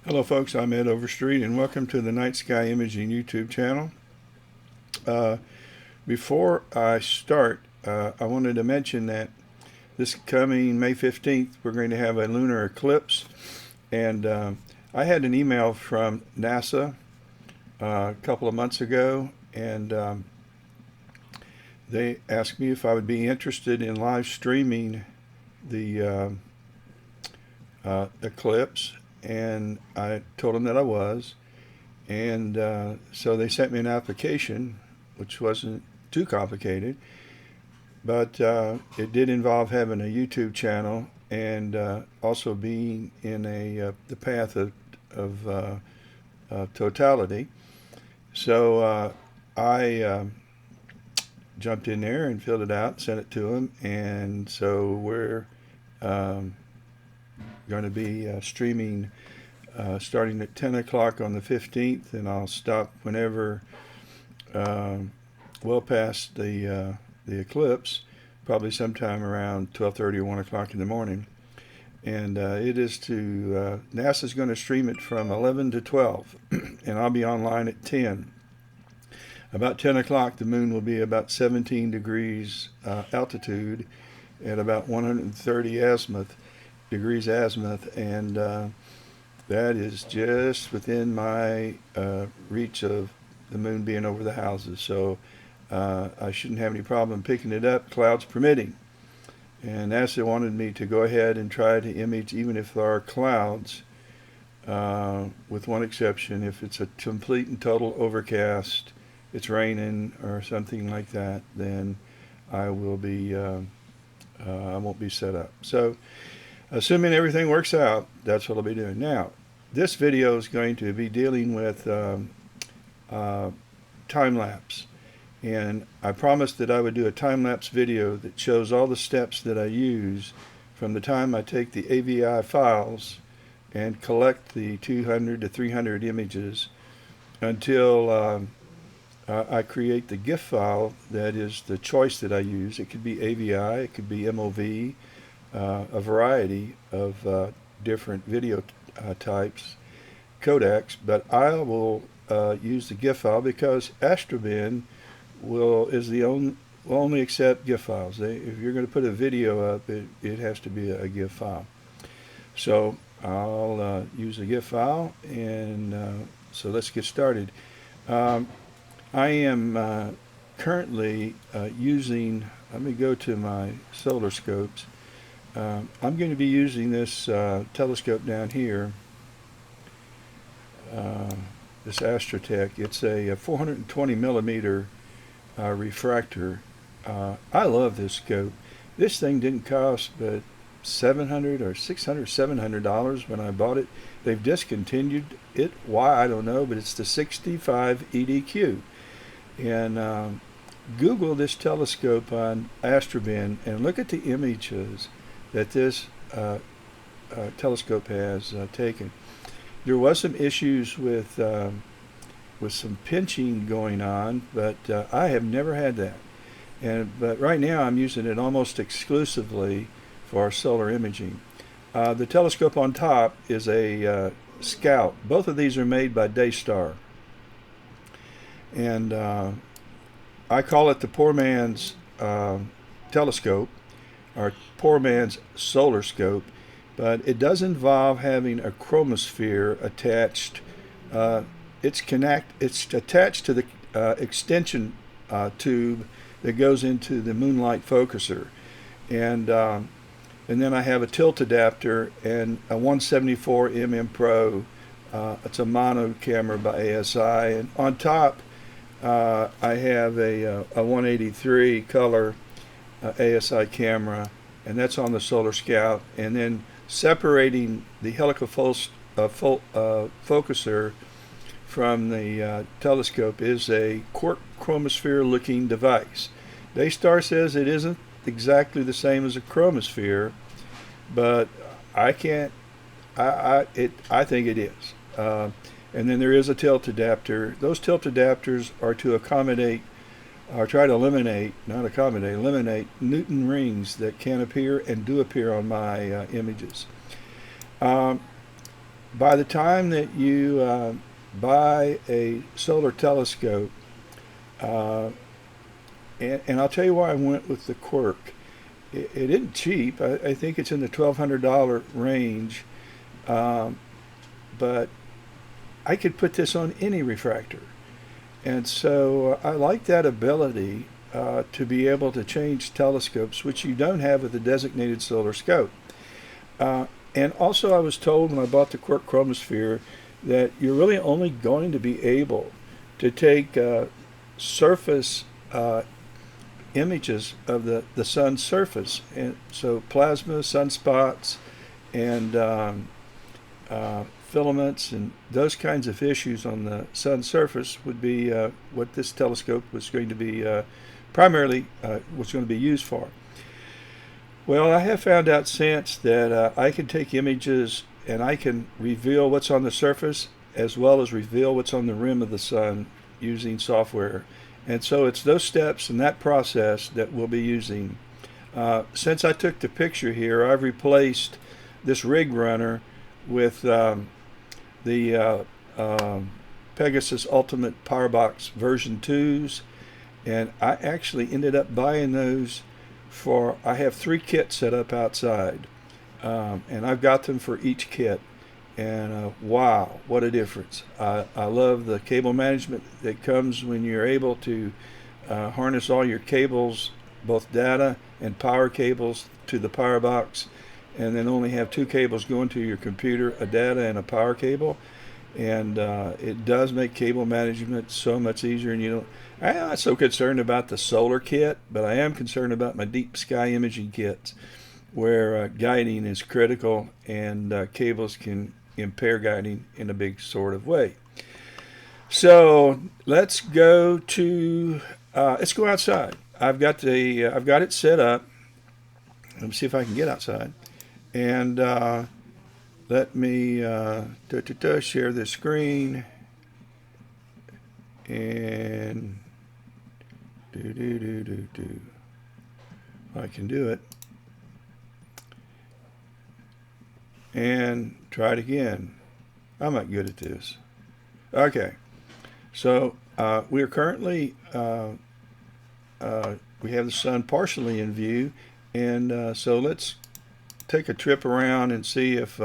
Hello folks, I'm Ed Overstreet and welcome to the Night Sky Imaging YouTube channel. Before I start, I wanted to mention that this coming May 15th we're going to have a lunar eclipse, and I had an email from NASA a couple of months ago, and they asked me if I would be interested in live streaming the eclipse, and I told them that I was, and so they sent me an application which wasn't too complicated, but it did involve having a YouTube channel and also being in the path of totality. So I jumped in there and filled it out, sent it to them, and so we're going to be streaming starting at 10 o'clock on the 15th, and I'll stop whenever well past the eclipse, probably sometime around 12:30 or 1 o'clock in the morning. And it is to NASA's going to stream it from 11 to 12, and I'll be online at 10. About 10 o'clock, the moon will be about 17 degrees altitude at about 130 degrees azimuth, and that is just within my reach of the moon being over the houses. So I shouldn't have any problem picking it up, clouds permitting. And NASA wanted me to go ahead and try to image even if there are clouds, with one exception. If it's a complete and total overcast, it's raining or something like that, then I will be I won't be set up. So assuming everything works out, that's what I'll be doing. Now, this video is going to be dealing with time-lapse. And I promised that I would do a time-lapse video that shows all the steps that I use from the time I take the AVI files and collect the 200 to 300 images until I create the Gif file that is the choice that I use. It could be AVI, it could be MOV, a variety of different video types, codecs, but I will use the Gif file because Astro will only accept Gif files. If you're going to put a video up, it has to be a Gif file. So I'll use the Gif file, and so let's get started. I am currently using, let me go to my solar scopes. I'm going to be using this telescope down here, this Astro Tech. It's a 420 millimeter refractor. I love this scope. This thing didn't cost but $700 or $600, $700 when I bought it. They've discontinued it. Why, I don't know, but it's the 65 EDQ. And Google this telescope on Astro and look at the images that this telescope has taken. There was some issues with some pinching going on, but I have never had that. But right now I'm using it almost exclusively for solar imaging. The telescope on top is a Scout. Both of these are made by Daystar, and I call it the poor man's telescope, or poor man's solar scope, but it does involve having a chromosphere attached. It's attached to the extension tube that goes into the moonlight focuser, and then I have a tilt adapter and a 174mm Pro. It's a mono camera by ASI, and on top I have a 183 color ASI camera, and that's on the Solar Scout. And then separating the helical focuser from the telescope is a Quark Chromosphere looking device. Daystar says it isn't exactly the same as a chromosphere, but I think it is. And then there is a tilt adapter. Those tilt adapters are to accommodate, or try to eliminate, not accommodate, eliminate Newton rings that can appear and do appear on my images. by the time that you buy a solar telescope, uh, and I'll tell you why I went with the Quark. It isn't cheap. I think it's in the $1,200 range, um, but I could put this on any refractor. And so I like that ability to be able to change telescopes, which you don't have with a designated solar scope. And also, I was told when I bought the Quark Chromosphere that you're really only going to be able to take surface images of the sun's surface. And so plasma, sunspots, and filaments and those kinds of issues on the sun's surface would be what this telescope was going to be primarily was going to be used for. Well, I have found out since that I can take images and I can reveal what's on the surface as well as reveal what's on the rim of the sun using software. And so it's those steps and that process that we'll be using. Since I took the picture here, I've replaced this rig runner with the Pegasus Ultimate Powerbox version 2s, and I actually ended up buying those for, I have 3 kits set up outside, and I've got them for each kit, and wow, what a difference. I love the cable management that comes when you're able to harness all your cables, both data and power cables, to the power box, and then only have 2 cables going to your computer, a data and a power cable. And it does make cable management so much easier. And I'm not so concerned about the solar kit, but I am concerned about my deep sky imaging kits, where guiding is critical and cables can impair guiding in a big sort of way. So let's go outside. I've got it set up. Let me see if I can get outside. And let me share this screen. And I can do it. And try it again. I'm not good at this. Okay. So we are currently, we have the sun partially in view. And so let's take a trip around and see if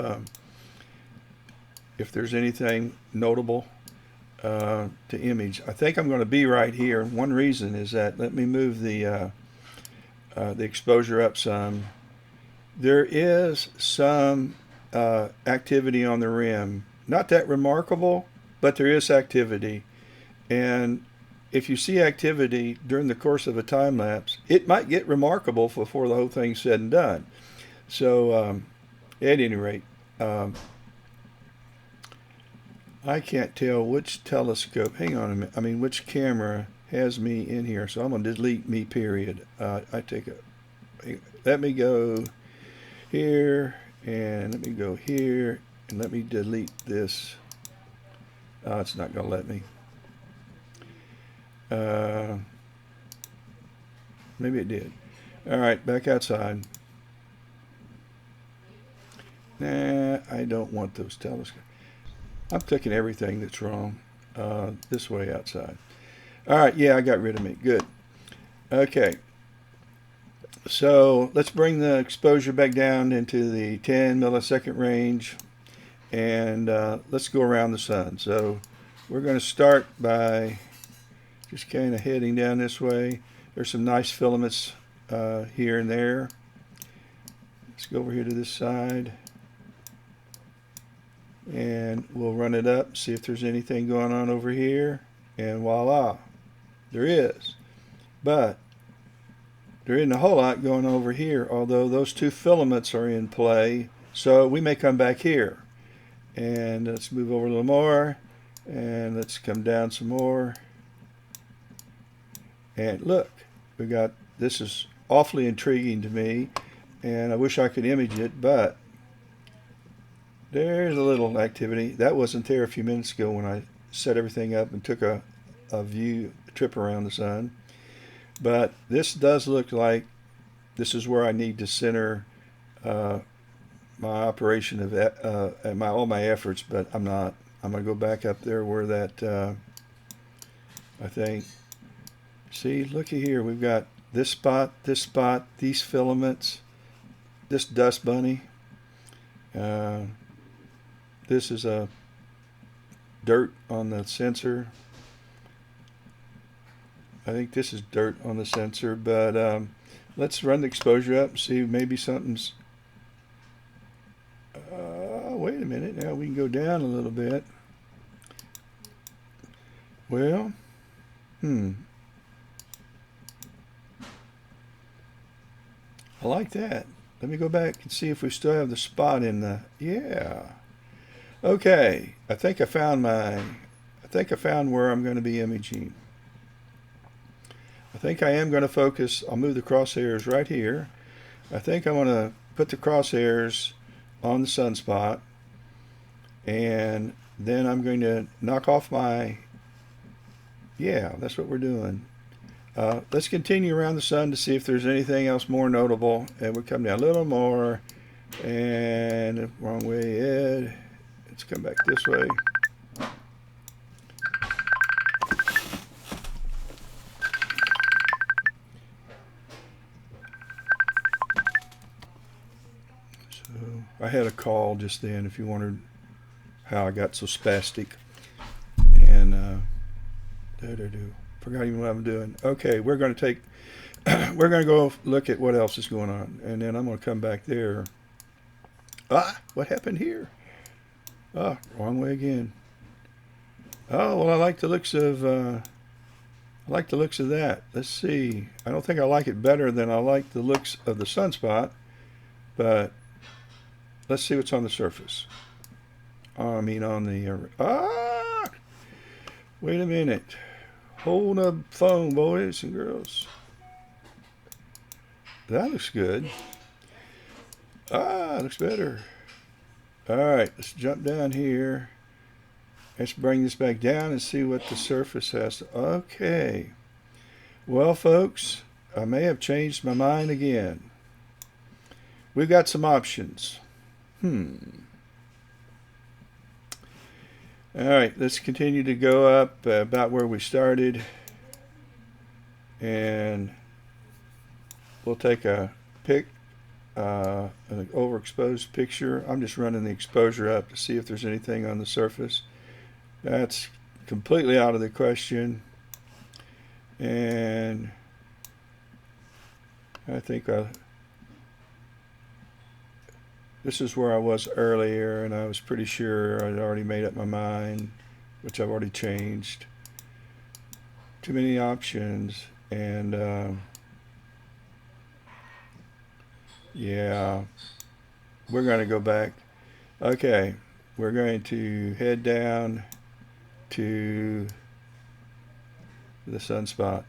there's anything notable to image. I think I'm going to be right here. One reason is that, let me move the exposure up some. There is some activity on the rim. Not that remarkable, but there is activity. And if you see activity during the course of a time lapse, it might get remarkable before the whole thing's said and done. So at any rate, I can't tell which telescope, hang on a minute, which camera has me in here. So I'm going to delete me, period. Let me go here, and let me go here, and let me delete this. It's not going to let me. Maybe it did. All right, back outside. Nah, I don't want those telescopes. I'm clicking everything that's wrong. This way outside. All right, yeah, I got rid of me. Good. Okay. So let's bring the exposure back down into the 10 millisecond range, and let's go around the sun. So we're going to start by just kind of heading down this way. There's some nice filaments here and there. Let's go over here to this side, and we'll run it up, see if there's anything going on over here, and voila, there is. But there isn't a whole lot going over here, although those 2 filaments are in play, so we may come back here. And let's move over a little more, and let's come down some more. And look, we got, this is awfully intriguing to me, and I wish I could image it, but there's a little activity. That wasn't there a few minutes ago when I set everything up and took a trip around the sun. But this does look like this is where I need to center my operation of all my efforts, but I'm not. I'm going to go back up there where that, I think, see, looky here. We've got this spot, these filaments, this dust bunny. This is a dirt on the sensor. I think this is dirt on the sensor, but let's run the exposure up and see maybe something's... wait a minute, now we can go down a little bit. Well, I like that. Let me go back and see if we still have the spot in the... Yeah. Okay, I think I found where I'm going to be imaging. I think I am going to focus. I'll move the crosshairs right here. I think I want to put the crosshairs on the sunspot, and then I'm going to knock off my... Yeah, that's what we're doing. Let's continue around the sun to see if there's anything else more notable. And we'll come down a little more. And wrong way, Ed. Let's come back this way. So I had a call just then, if you wondered how I got so spastic. And forgot even what I'm doing. Okay, we're going to take, we're going to go look at what else is going on, and then I'm going to come back there. What happened here? Wrong way again. Oh, well, I like the looks of that. Let's see. I don't think I like it better than I like the looks of the sunspot, but let's see what's on the surface. I mean, on the wait a minute. Hold the phone, boys and girls. That looks good. Looks better. All right, let's jump down here. Let's bring this back down and see what the surface has. Okay. Well, folks, I may have changed my mind again. We've got some options. All right, let's continue to go up about where we started, and we'll take a pick, an overexposed picture. I'm just running the exposure up to see if there's anything on the surface. That's completely out of the question, and I think this is where I was earlier, and I was pretty sure I'd already made up my mind, which I've already changed. Too many options, and yeah, we're going to go back. Okay, we're going to head down to the sunspot.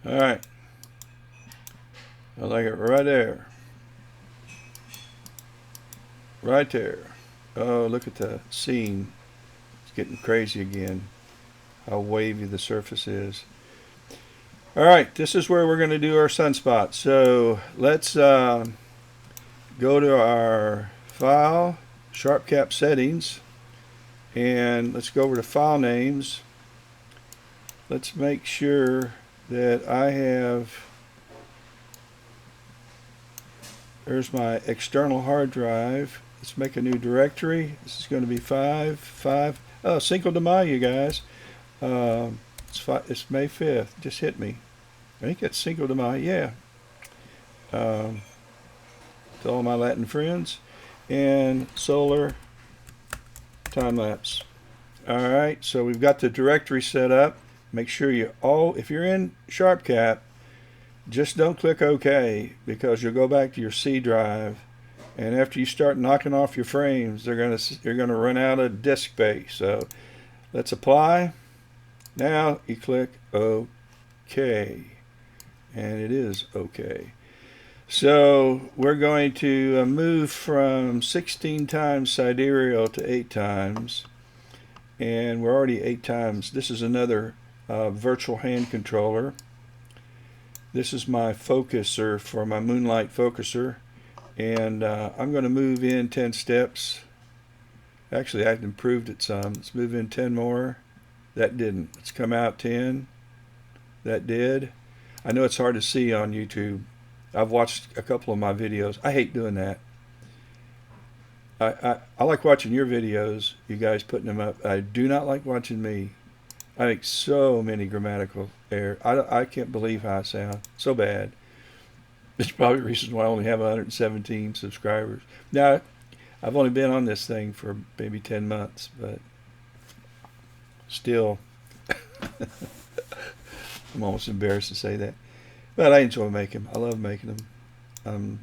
All right, I like it right there. Right there. Oh, look at the scene. It's getting crazy again. How wavy the surface is. All right, this is where we're going to do our sunspot. So let's go to our file, Sharp Cap settings, and let's go over to file names. Let's make sure that I have, there's my external hard drive. Let's make a new directory. This is going to be 5. Oh, Cinco de Mayo, guys. It's May 5th. Just hit me. I think it's Cinco de Mayo. Yeah. To all my Latin friends. And Solar Time Lapse. All right. So we've got the directory set up. Make sure if you're in SharpCap, just don't click OK, because you'll go back to your C drive, and after you start knocking off your frames, you're gonna run out of disk space. So let's apply, Now you click OK, and it is OK. So we're going to move from 16 times sidereal to 8 times, and we're already 8 times. This is another virtual hand controller. This is my focuser for my Moonlight focuser, and I'm going to move in 10 steps. Actually, I've improved it some. Let's move in 10 more. That didn't. Let's come out 10. That did. I know it's hard to see on YouTube. I've watched a couple of my videos. I hate doing that. I like watching your videos, you guys putting them up. I do not like watching me. I make so many grammatical errors. I can't believe how I sound. So bad. It's probably the reason why I only have 117 subscribers. Now, I've only been on this thing for maybe 10 months, but still, I'm almost embarrassed to say that. But I enjoy making them. I love making them.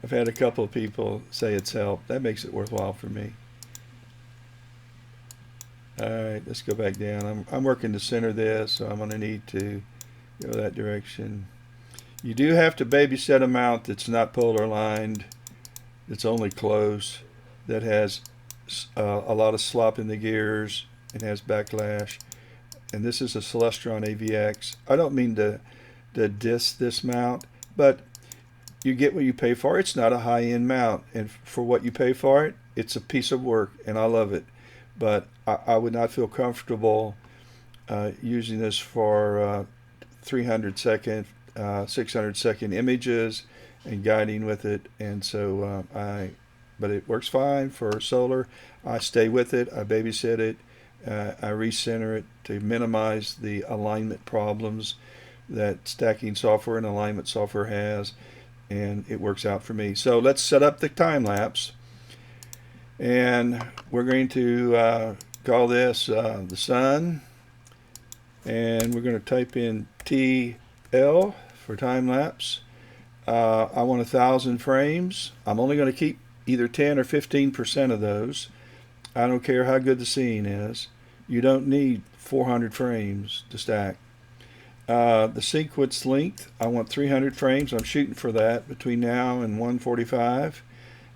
I've had a couple of people say it's helped. That makes it worthwhile for me. Alright, let's go back down. I'm working to center this, so I'm going to need to go that direction. You do have to babysit a mount that's not polar aligned, that's only close, that has a lot of slop in the gears, and has backlash. And this is a Celestron AVX. I don't mean to diss this mount, but you get what you pay for. It's not a high-end mount, and for what you pay for it, it's a piece of work, and I love it. But I would not feel comfortable using this for 300-second, 600-second images and guiding with it. And so but it works fine for solar. I stay with it. I babysit it. I recenter it to minimize the alignment problems that stacking software and alignment software has, and it works out for me. So let's set up the time lapse, and we're going to call this the sun, and we're going to type in TL for time lapse. I want 1,000 frames. I'm only going to keep either 10 or 15% of those. I don't care how good the scene is. You don't need 400 frames to stack. The sequence length, I want 300 frames. I'm shooting for that between now and 1:45.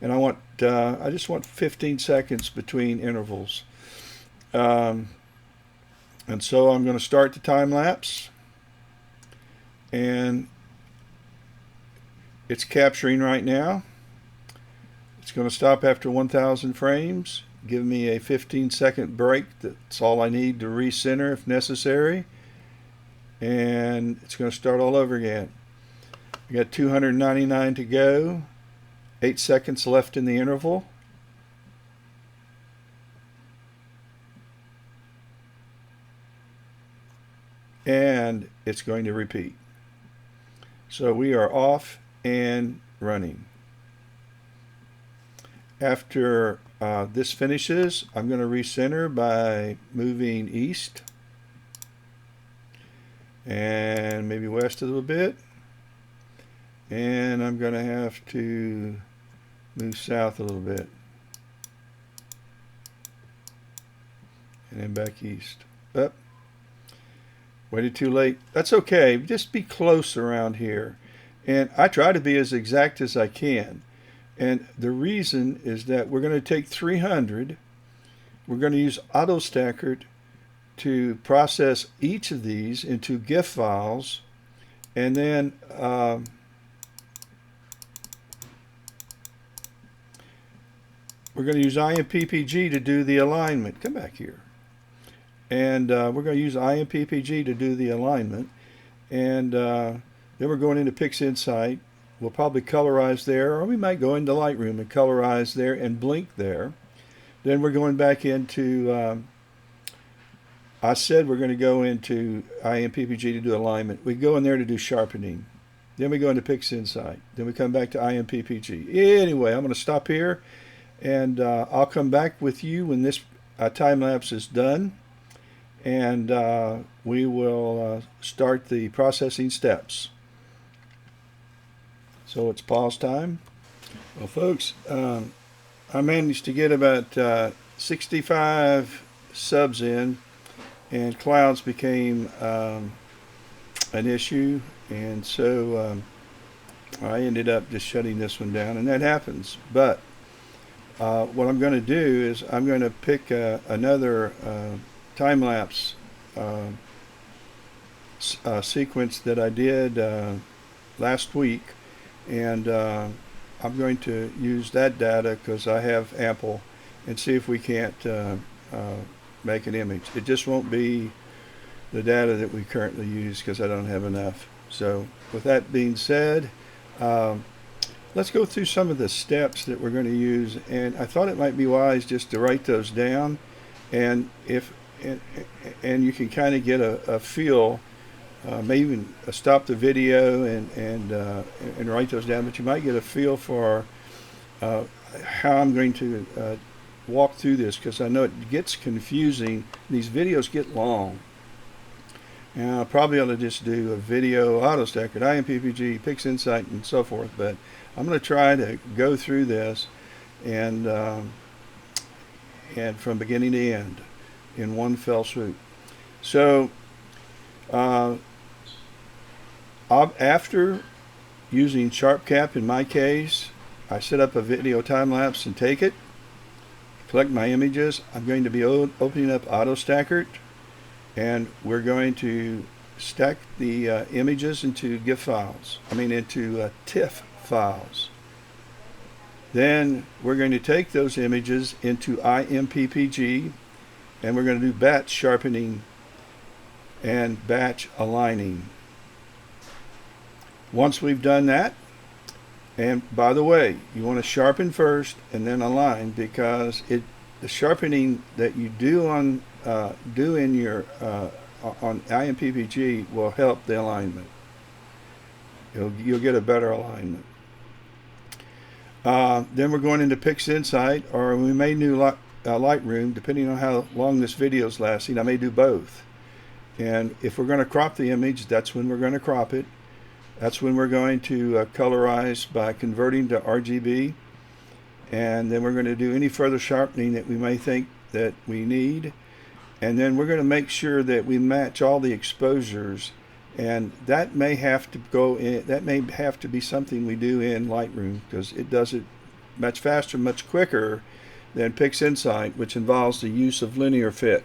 And I just want 15 seconds between intervals. And so I'm going to start the time lapse. And it's capturing right now. It's going to stop after 1,000 frames. Give me a 15-second break. That's all I need to recenter if necessary. And it's going to start all over again. We got 299 to go. 8 seconds left in the interval. And it's going to repeat. So we are off and running. After this finishes, I'm going to recenter by moving east and maybe west a little bit, and I'm going to have to move south a little bit and then back east. Up. Waited too late. That's okay. Just be close around here, and I try to be as exact as I can. And the reason is that we're going to take 300. We're going to use AutoStakkert to process each of these into Gif files, and then we're going to use IMPPG to do the alignment. Come back here. And we're going to use IMPPG to do the alignment, and then we're going into PixInsight. We'll probably colorize there, or we might go into Lightroom and colorize there and blink there. Then we're going back into, I said we're going to go into IMPPG to do alignment. We go in there to do sharpening. Then we go into PixInsight. Then we come back to IMPPG. Anyway, I'm going to stop here, and I'll come back with you when this time lapse is done, and we will start the processing steps. So it's pause time. Well, folks, I managed to get about 65 subs in, and clouds became an issue, and so I ended up just shutting this one down, and that happens. But what I'm going to do is I'm going to pick another time-lapse sequence that I did last week, and I'm going to use that data because I have ample, and see if we can't make an image. It just won't be the data that we currently use because I don't have enough. So with that being said, let's go through some of the steps that we're going to use, and I thought it might be wise just to write those down, and you can kind of get a feel. Maybe even stop the video and write those down, but you might get a feel for how I'm going to walk through this, because I know it gets confusing. These videos get long, and I probably ought to just do a video, AutoStakkert, IMPPG, PixInsight, and so forth. But I'm going to try to go through this and from beginning to end in one fell swoop. So after using SharpCap in my case, I set up a video time lapse and take it, collect my images. I'm going to be opening up AutoStakkert, and we're going to stack the images into Gif files, into TIFF files. Then we're going to take those images into IMPPG, and we're going to do batch sharpening and batch aligning. Once we've done that, and by the way, you want to sharpen first and then align, because the sharpening that you do on your on IMPPG will help the alignment. You'll get a better alignment. Then we're going into PixInsight, or we may do Lightroom, depending on how long this video is lasting. I may do both. And if we're going to crop the image, that's when we're going to crop it. That's when we're going to colorize by converting to RGB. And then we're going to do any further sharpening that we may think that we need. And then we're going to make sure that we match all the exposures. And that may have to go in, that may have to be something we do in Lightroom, because it does it much faster, much quicker than PixInsight, which involves the use of linear fit.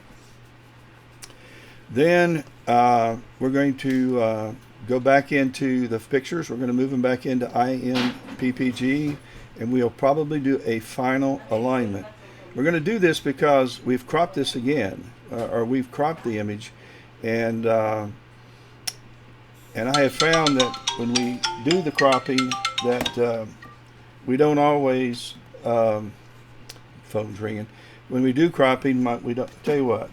Then we're going to go back into the pictures. We're going to move them back into IMPPG, and we'll probably do a final alignment. We're going to do this because we've cropped this again, or we've cropped the image, and I have found that when we do the cropping that we don't always, phone's ringing, when we do cropping, we don't, tell you what,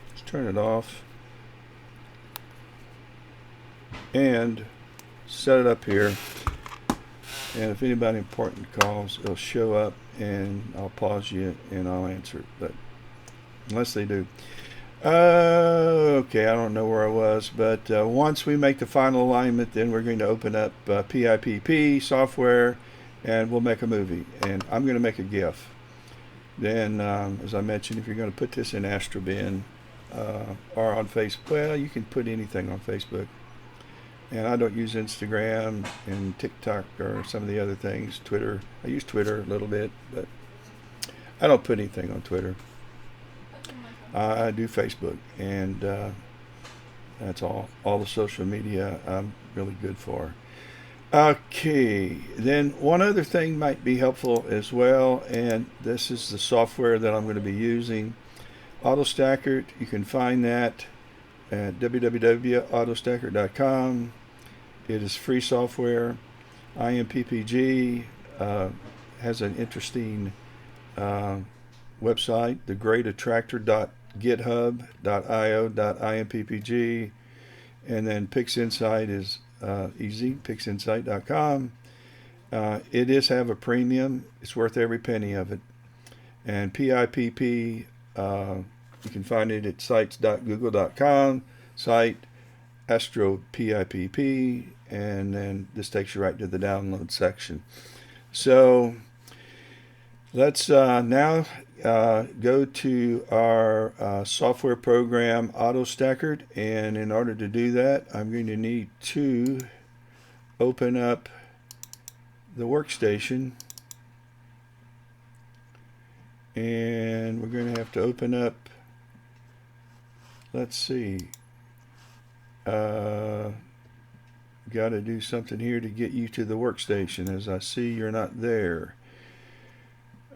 let's turn it off and set it up here, and if anybody important calls, it'll show up and I'll pause you and I'll answer it, but unless they do. Okay, I don't know where I was, but once we make the final alignment, then we're going to open up PIPP software, and we'll make a movie, and I'm going to make a GIF. Then, as I mentioned, if you're going to put this in Astro Bin or on Facebook, well, you can put anything on Facebook. And I don't use Instagram and TikTok or some of the other things. Twitter, I use Twitter a little bit, but I don't put anything on Twitter. I do Facebook, and that's all the social media I'm really good for. Okay, then one other thing might be helpful as well, and this is the software that I'm going to be using. AutoStakkert, you can find that at www.autostakkert.com. It is free software. IMPPG has an interesting website, thegreatattractor.github.io.imppg, and then PixInsight is easy, PixInsight.com. It is have a premium. It's worth every penny of it. And PIPP, you can find it at sites.google.com, site Astro PIPP, and then this takes you right to the download section. So let's now go to our software program AutoStakkert, and in order to do that, I'm going to need to open up the workstation, and we're going to have to open up, let's see, got to do something here to get you to the workstation. As I see, you're not there.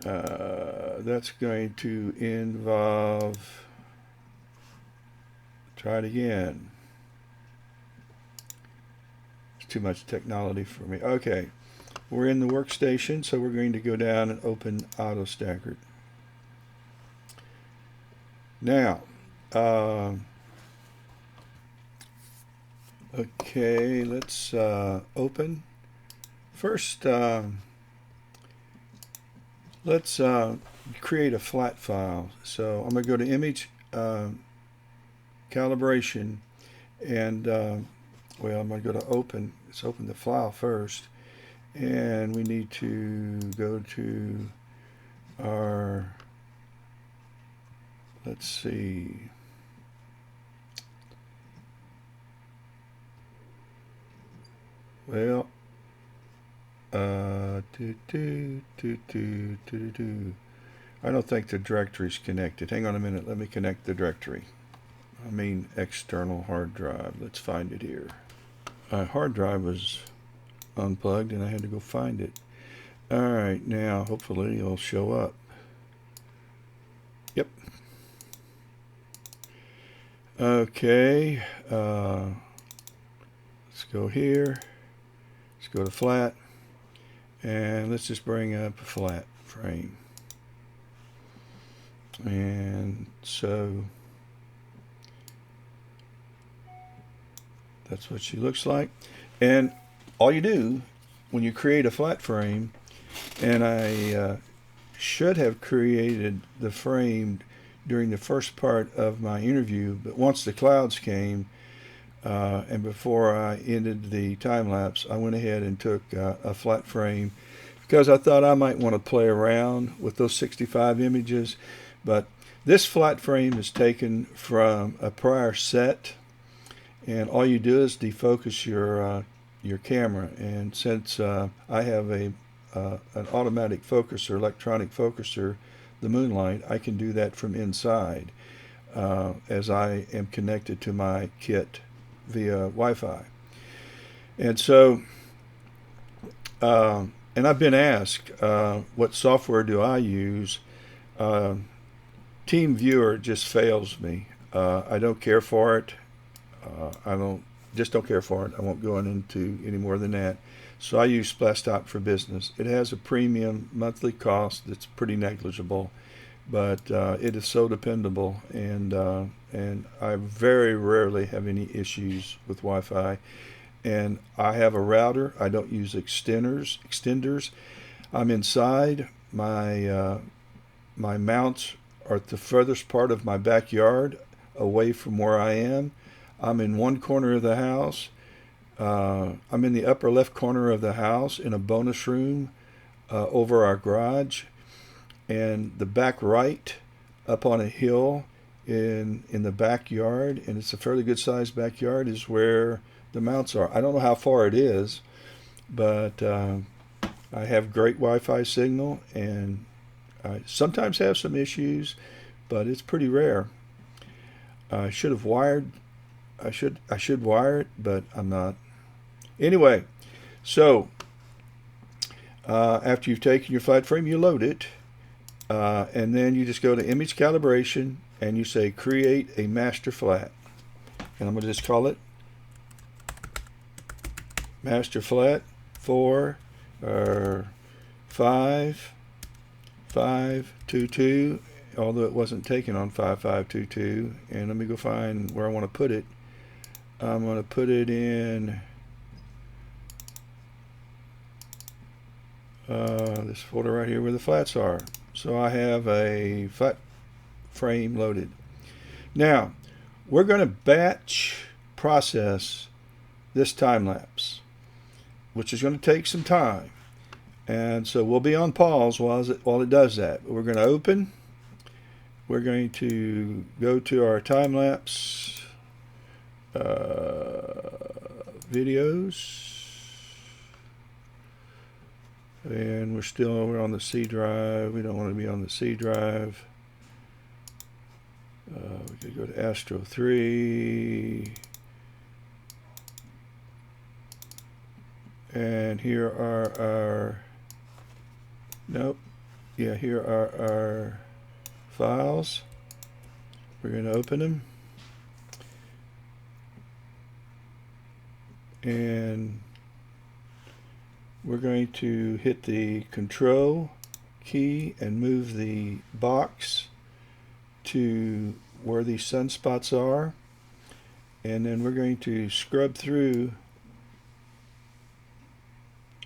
That's going to involve, try it again. It's too much technology for me. Okay, we're in the workstation, so we're going to go down and open AutoStakkert. Now, okay, let's open. First, let's create a flat file. So I'm going to go to Image Calibration, and well, I'm going to go to Open. Let's open the file first, and we need to go to our, let's see, well, I don't think the directory is connected. Hang on a minute, let me connect the directory. I mean external hard drive. Let's find it here. My hard drive was unplugged and I had to go find it. Alright, now hopefully it'll show up. Yep. Okay, let's go here. Let's go to flat. And let's just bring up a flat frame. And so that's what she looks like. And all you do when you create a flat frame, and I should have created the frame during the first part of my interview, but once the clouds came, and before I ended the time lapse, I went ahead and took a flat frame because I thought I might want to play around with those 65 images. But this flat frame is taken from a prior set, and all you do is defocus your camera. And since I have an automatic focuser, electronic focuser, the Moonlight, I can do that from inside as I am connected to my kit via Wi-Fi. And so, and I've been asked, what software do I use? TeamViewer just fails me. I don't care for it. I don't care for it. I won't go into any more than that. So I use Splashtop for Business. It has a premium monthly cost that's pretty negligible, but it is so dependable, and I very rarely have any issues with Wi-Fi. And I have a router. I don't use extenders. I'm inside. My mounts are at the furthest part of my backyard, away from where I am. I'm in one corner of the house. I'm in the upper left corner of the house in a bonus room over our garage, and the back right up on a hill in the backyard, and it's a fairly good sized backyard, is where the mounts are. I don't know how far it is, but I have great Wi-Fi signal, and I sometimes have some issues, but it's pretty rare. I should have wired. I should wire it, but I'm not. Anyway, so after you've taken your flat frame, you load it, and then you just go to Image Calibration and you say Create a Master Flat, and I'm going to just call it Master Flat 4 or 5522, although it wasn't taken on 5522. And let me go find where I want to put it. I'm going to put it in this folder right here where the flats are. So I have a flat frame loaded. Now we're going to batch process this time lapse, which is going to take some time, and so we'll be on pause while it does that. But we're going to open, we're going to go to our time-lapse videos. And we're on the C drive. We don't want to be on the C drive. We could go to Astro 3. And here are our, here are our files. We're going to open them. And we're going to hit the Control key and move the box to where these sunspots are. And then we're going to scrub through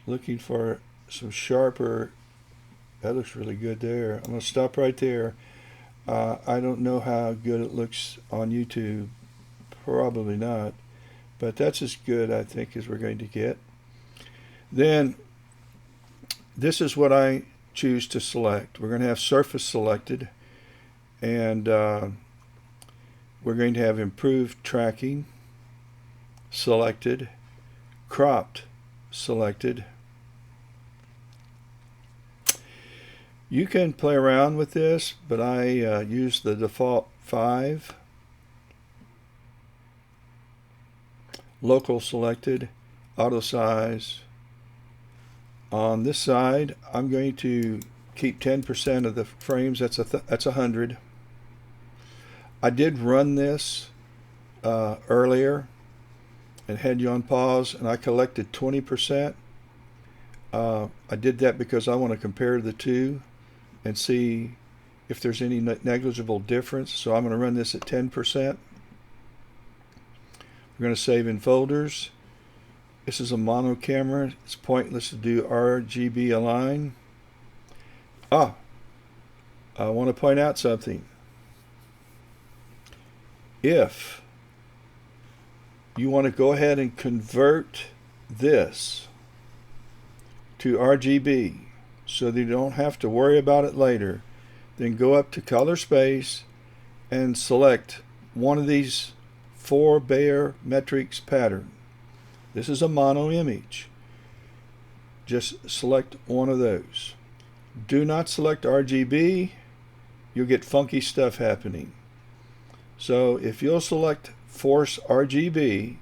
looking for some sharper. That looks really good there. I'm going to stop right there. I don't know how good it looks on YouTube. Probably not. But that's as good, I think, as we're going to get. Then this is what I choose to select. We're going to have surface selected, and we're going to have improved tracking selected, cropped selected. You can play around with this, but I use the default 5. Local selected, auto size. On this side, I'm going to keep 10% of the frames. That's 100. I did run this earlier and had you on pause, and I collected 20%. I did that because I want to compare the two and see if there's any negligible difference. So I'm going to run this at 10%. We're going to save in folders. This is a mono camera. It's pointless to do RGB align. I want to point out something. If you want to go ahead and convert this to RGB so that you don't have to worry about it later, then go up to color space and select one of these 4 Bayer metrics pattern. This is a mono image. Just select one of those. Do not select RGB. You'll get funky stuff happening. So if you'll select Force RGB,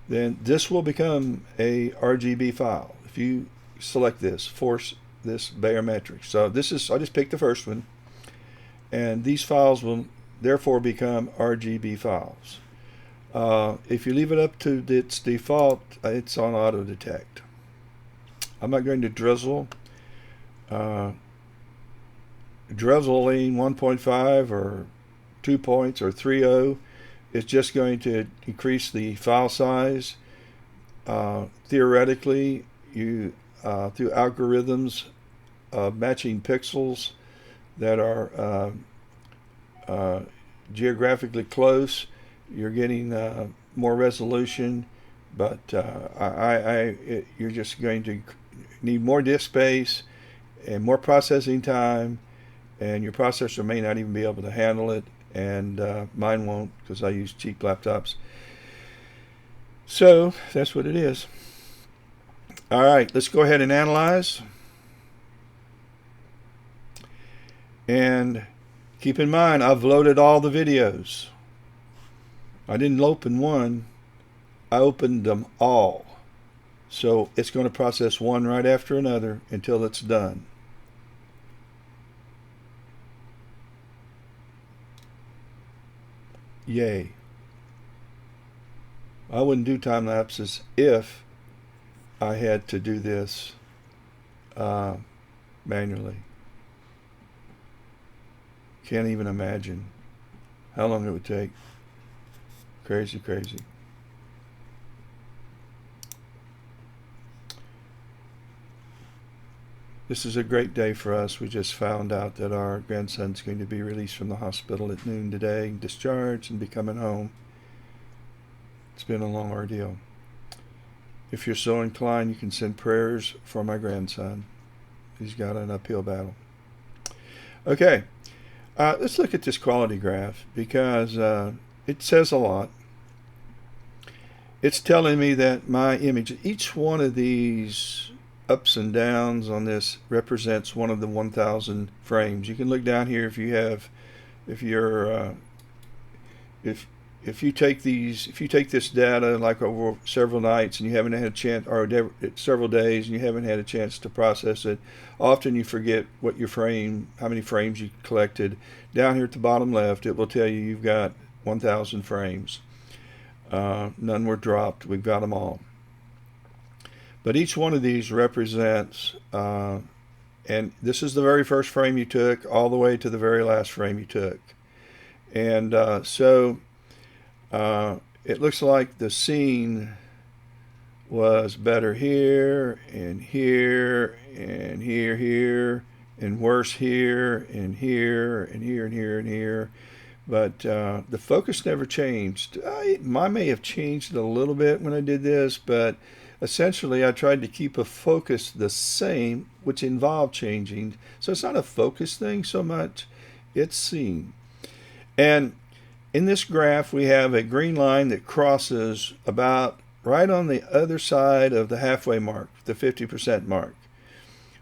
then this will become a RGB file. If you select this, Force this Bayer metrics. So this is, I just picked the first one. And these files will therefore become RGB files. If you leave it up to its default, it's on auto detect. I'm not going to drizzle. Drizzling 1.5 or 2 points or 3.0 is just going to increase the file size. Theoretically, you through algorithms of matching pixels that are geographically close, you're getting more resolution, but you're just going to need more disk space and more processing time, and your processor may not even be able to handle it, and mine won't because I use cheap laptops. So that's what it is. All right, let's go ahead and analyze. And keep in mind, I've loaded all the videos. I didn't open one, I opened them all. So it's going to process one right after another until it's done. Yay. I wouldn't do time lapses if I had to do this manually. Can't even imagine how long it would take. Crazy, crazy. This is a great day for us. We just found out that our grandson's going to be released from the hospital at noon today, discharged, and be coming home. It's been a long ordeal. If you're so inclined, you can send prayers for my grandson. He's got an uphill battle. Okay. Let's look at this quality graph because it says a lot. It's telling me that my image, each one of these ups and downs on this represents one of the 1,000 frames. You can look down here if you have, if you're, if you take this data like over several nights and you haven't had a chance, or several days and you haven't had a chance to process it, often you forget what your frame, how many frames you collected. Down here at the bottom left, it will tell you you've got 1,000 frames. None were dropped. We've got them all. But each one of these represents, and this is the very first frame you took all the way to the very last frame you took. And so it looks like the scene was better here and here and here and worse here and here and here and here and here. But the focus never changed. It may have changed a little bit when I did this, but essentially I tried to keep a focus the same, which involved changing. So it's not a focus thing so much, it's scene. And in this graph we have a green line that crosses about right on the other side of the halfway mark, the 50% mark,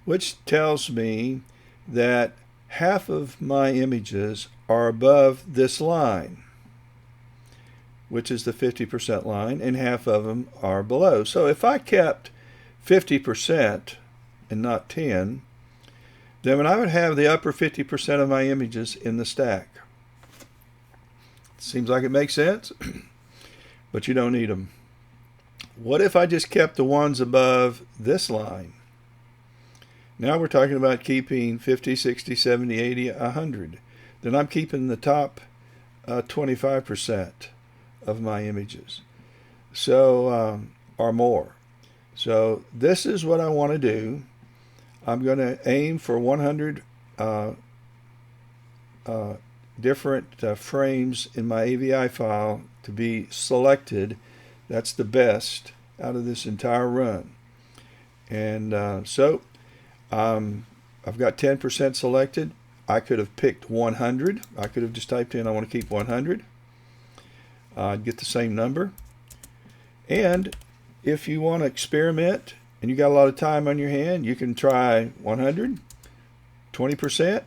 which tells me that half of my images are above this line, which is the 50% line, and half of them are below. So if I kept 50% and not 10, then I would have the upper 50% of my images in the stack. Seems like it makes sense, but you don't need them. What if I just kept the ones above this line? Now we're talking about keeping 50, 60, 70, 80, 100. Then I'm keeping the top 25% of my images, so or more. So this is what I want to do. I'm going to aim for 100 different frames in my AVI file to be selected. That's the best out of this entire run. And so I've got 10% selected. I could have picked 100. I could have just typed in I want to keep 100. I'd get the same number. And if you want to experiment and you got a lot of time on your hand, you can try 100, 20%,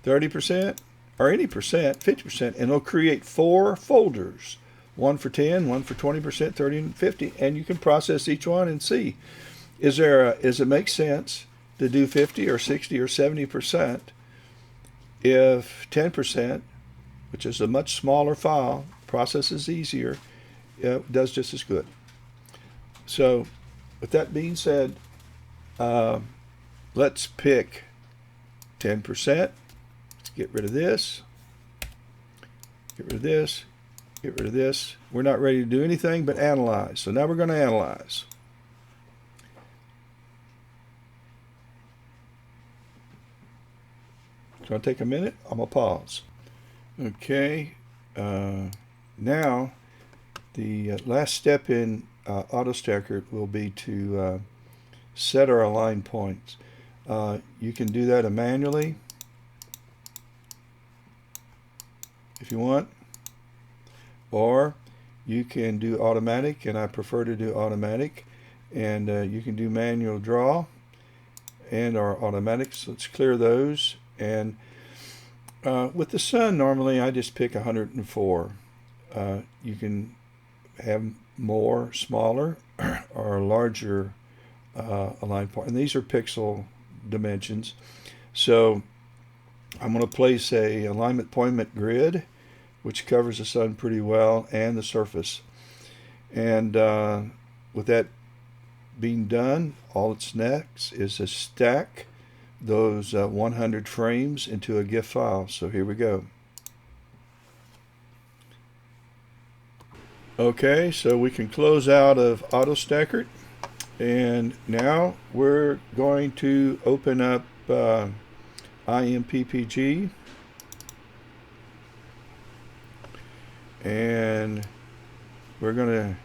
30%, or any percent, 50%, and it'll create 4 folders. One for 10, one for 20%, 30, and 50, and you can process each one and see, does it make sense to do 50 or 60 or 70% if 10%, which is a much smaller file, processes easier, does just as good. So with that being said, let's pick 10%. Let's get rid of this, get rid of this, get rid of this. We're not ready to do anything but analyze. So now we're going to analyze. It's going to take a minute. I'm going to pause. Okay. Now the last step in AutoStakkert will be to set our align points. You can do that manually if you want, or you can do automatic, and I prefer to do automatic, and you can do manual draw and our automatic. So let's clear those. And with the sun, normally I just pick 104. You can have more, smaller, or larger align point, and these are pixel dimensions. So I'm going to place a alignment point grid, which covers the sun pretty well and the surface. And with that being done, all that's next is to stack those 100 frames into a Gif file. So here we go. Okay, so we can close out of AutoStakkert, and now we're going to open up IMPPG, and we're going to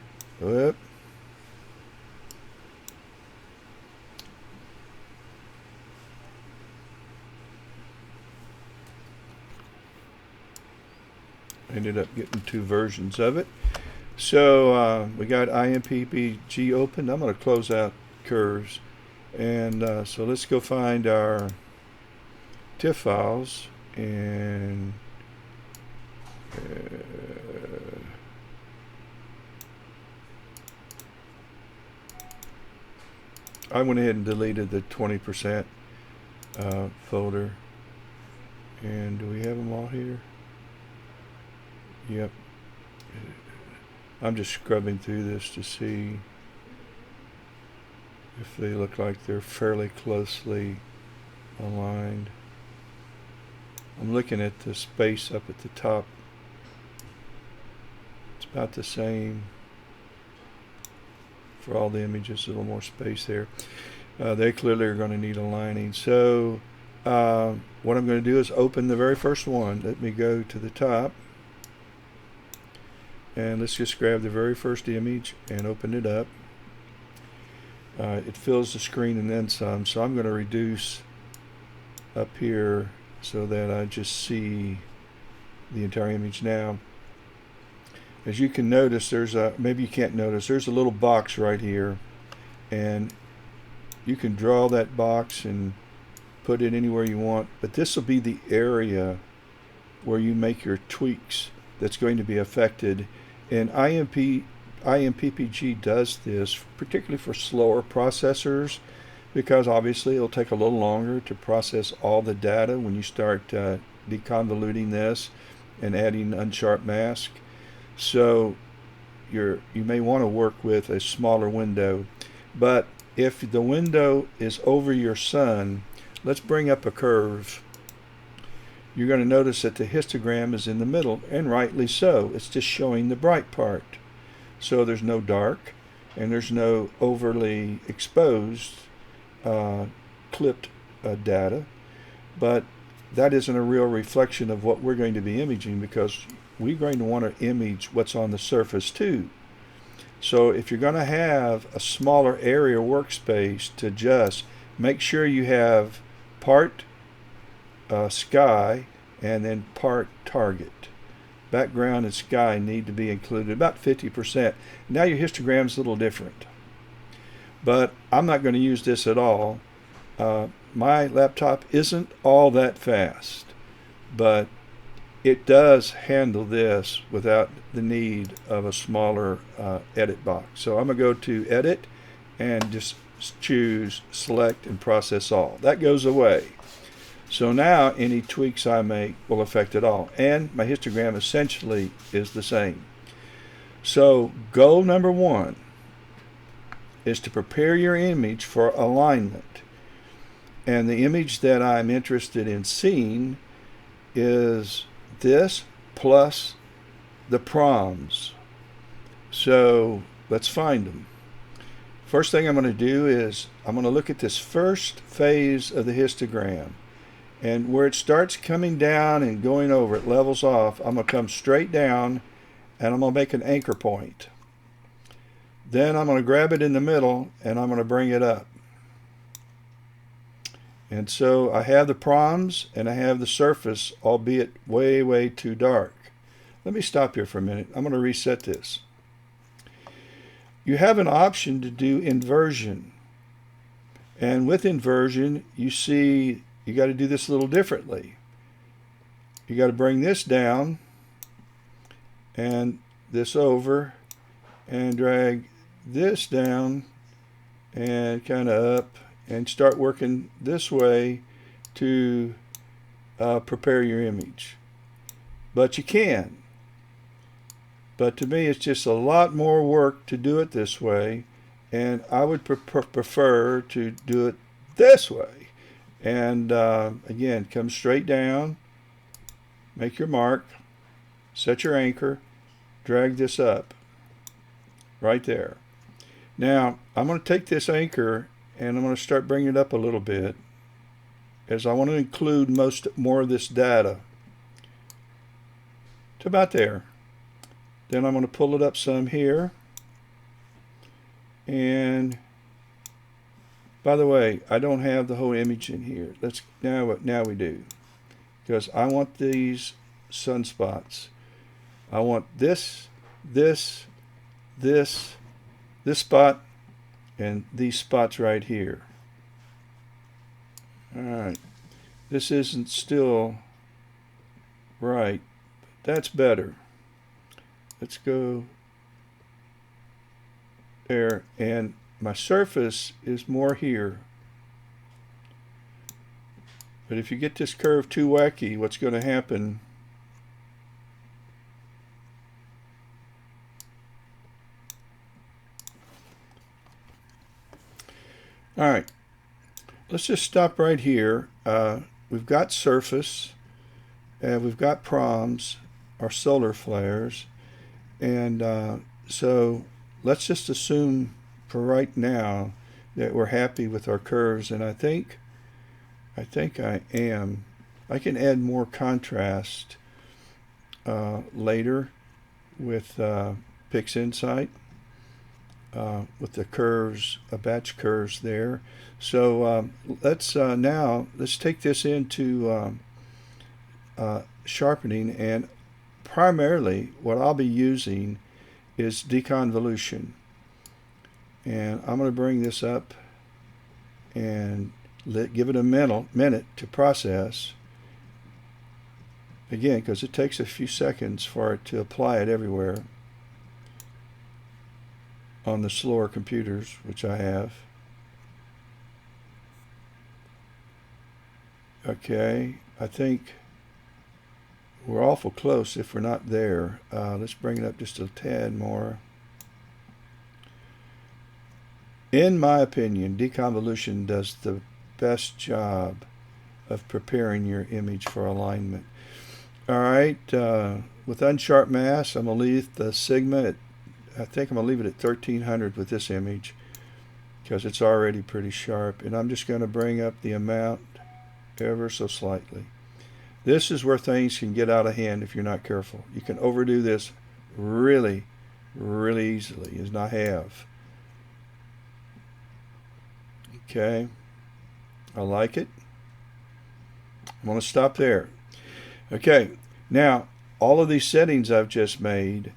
ended up getting 2 versions of it. So we got IMPPG open. I'm going to close out curves. And so let's go find our TIFF files, and I went ahead and deleted the 20% folder. And do we have them all here? Yep. I'm just scrubbing through this to see if they look like they're fairly closely aligned. I'm looking at the space up at the top. It's about the same for all the images, a little more space there. They clearly are going to need aligning. So what I'm going to do is open the very first one. Let me go to the top. And let's just grab the very first image and open it up. It fills the screen and then some, so I'm going to reduce up here so that I just see the entire image. Now, as you can notice, there's a, maybe you can't notice, there's a little box right here, and you can draw that box and put it anywhere you want, but this will be the area where you make your tweaks that's going to be affected. And IMPPG does this particularly for slower processors, because obviously it'll take a little longer to process all the data when you start deconvoluting this and adding unsharp mask. So you may want to work with a smaller window. But if the window is over your sun, let's bring up a curve. You're going to notice that the histogram is in the middle, and rightly so. It's just showing the bright part. So there's no dark, and there's no overly exposed clipped data. But that isn't a real reflection of what we're going to be imaging, because we're going to want to image what's on the surface too. So if you're going to have a smaller area workspace to adjust, make sure you have part sky and then part target. Background and sky need to be included, about 50%. Now your histogram's a little different, but I'm not going to use this at all. My laptop isn't all that fast, but it does handle this without the need of a smaller edit box. So I'm going to go to edit and just choose select and process all. That goes away. So now any tweaks I make will affect it all, and my histogram essentially is the same. So goal number 1 is to prepare your image for alignment, and the image that I'm interested in seeing is this plus the proms. So let's find them. First thing I'm going to do is I'm going to look at this first phase of the histogram. And where it starts coming down and going over, it levels off, I'm going to come straight down and I'm going to make an anchor point. Then I'm going to grab it in the middle and I'm going to bring it up. And so I have the proms and I have the surface, albeit way, way too dark. Let me stop here for a minute. I'm going to reset this. You have an option to do inversion. And with inversion, you see you got to do this a little differently. You got to bring this down and this over and drag this down and kind of up and start working this way to prepare your image. But you can. But to me, it's just a lot more work to do it this way, and I would prefer to do it this way. And again, come straight down, make your mark, set your anchor, drag this up right there. Now I'm going to take this anchor and I'm going to start bringing it up a little bit, as I want to include more of this data to about there. Then I'm going to pull it up some here. And by the way, I don't have the whole image in here. Now we do, because I want these sunspots. I want this spot, and these spots right here. Alright, this isn't still right. That's better. Let's go there, and my surface is more here. But if you get this curve too wacky, what's going to happen? All right, let's just stop right here. We've got surface, and we've got proms, our solar flares, and so let's just assume for right now that we're happy with our curves, and I think I am. I can add more contrast later with PixInsight. With the curves, batch curves there. So let's take this into sharpening, and primarily what I'll be using is deconvolution. And I'm going to bring this up and give it a minute to process. Again, because it takes a few seconds for it to apply it everywhere on the slower computers, which I have. Okay, I think we're awful close if we're not there. Let's bring it up just a tad more. In my opinion, deconvolution does the best job of preparing your image for alignment. All right, with unsharp mask, I'm going to leave the sigma at, I think I'm going to leave it at 1300 with this image because it's already pretty sharp, and I'm just going to bring up the amount ever so slightly. This is where things can get out of hand if you're not careful. You can overdo this really easily, as I have. Okay, I like it. I'm going to stop there. Okay, now all of these settings I've just made,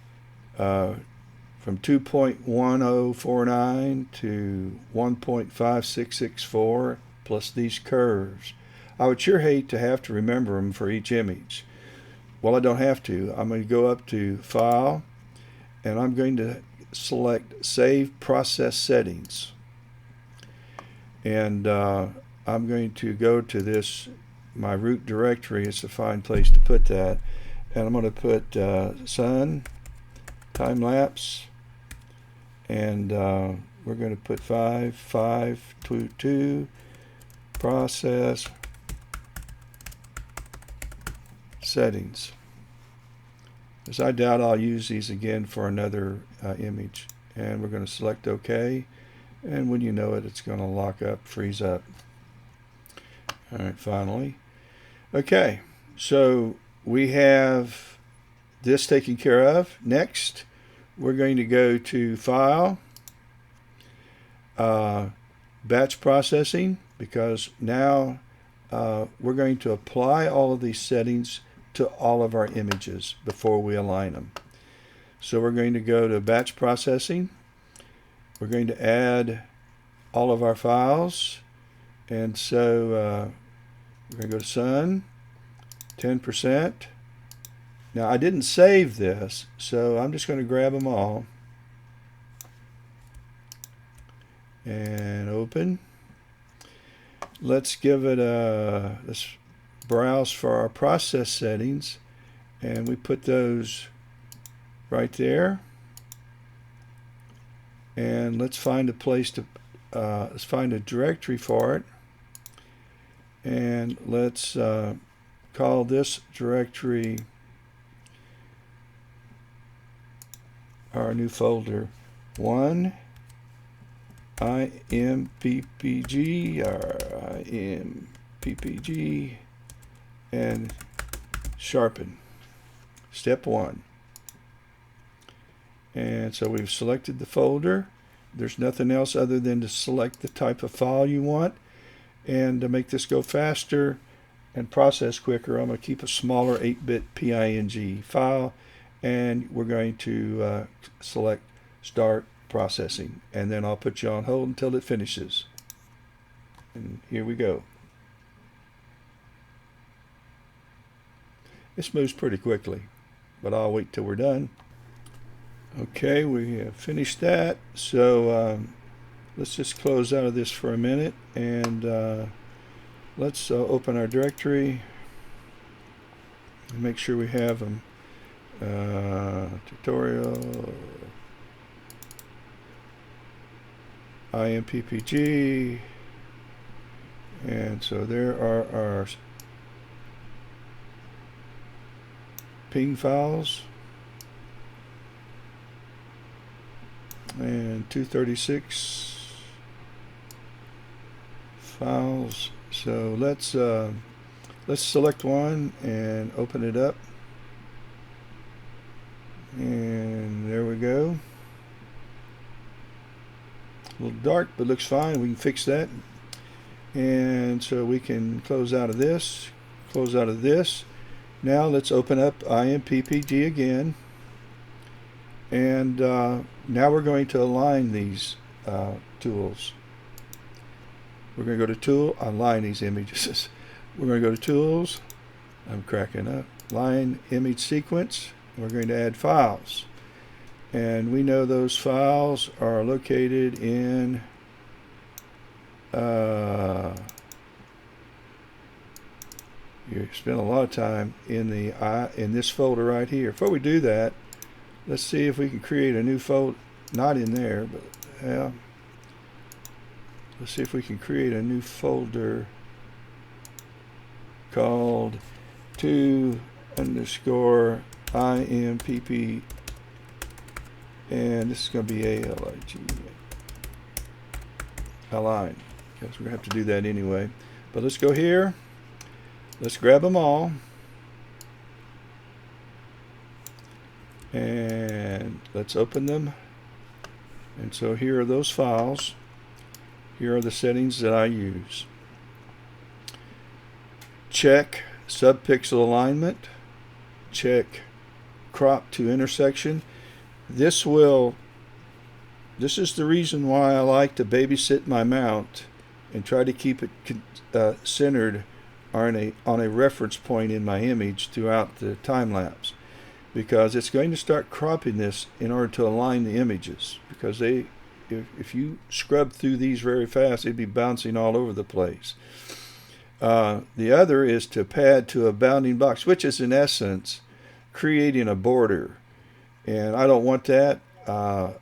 from 2.1049 to 1.5664 plus these curves. I would sure hate to have to remember them for each image. Well, I don't have to. I'm going to go up to File, and I'm going to select Save Process Settings. And I'm going to go to this, my root directory. It's a fine place to put that. And I'm going to put Sun Time Lapse, and we're going to put 5.5.2.2 process settings, because I doubt I'll use these again for another image. And we're going to select OK, and when you know it, it's going to lock up, freeze up. All right, finally. Okay, so we have this taken care of. Next, we're going to go to File, Batch Processing, because now we're going to apply all of these settings to all of our images before we align them. So we're going to go to Batch Processing. We're going to add all of our files, and so we're going to go to Sun, 10%. Now, I didn't save this, so I'm just going to grab them all and open. Let's give it let's browse for our process settings, and we put those right there. And let's find a place to, let's find a directory for it, and let's call this directory, our new folder, 1 IMPPG, or IMPPG, and sharpen. Step 1. And so we've selected the folder. There's nothing else other than to select the type of file you want. And to make this go faster and process quicker, I'm going to keep a smaller 8-bit PING file, and we're going to select Start Processing, and then I'll put you on hold until it finishes. And here we go. This moves pretty quickly, but I'll wait till we're done. Okay, we have finished that, so let's just close out of this for a minute, and let's open our directory and make sure we have them. Tutorial, IMPPG, and so there are our ping files and 236 files. So let's select one and open it up, and there we go. A little dark, but looks fine. We can fix that. And so we can close out of this, close out of this. Now let's open up IMPPG again, and now we're going to align these tools. We're going to go to Tool, align these images. We're going to go to Tools, I'm cracking up, Line Image Sequence, and we're going to add files. And we know those files are located in you spend a lot of time in this folder right here. Before we do that, let's see if we can create a new folder. Not in there, but yeah. Let's see if we can create a new folder called 2_IMPP, and this is going to be ALIG. Align. Because we're going to have to do that anyway. But let's go here. Let's grab them all. And let's open them. And so here are those files. Here are the settings that I use. Check subpixel alignment. Check crop to intersection. This is the reason why I like to babysit my mount and try to keep it centered on a reference point in my image throughout the time lapse, because it's going to start cropping this in order to align the images, because if you scrub through these very fast, they'd be bouncing all over the place. The other is to pad to a bounding box, which is in essence creating a border, and I don't want that. I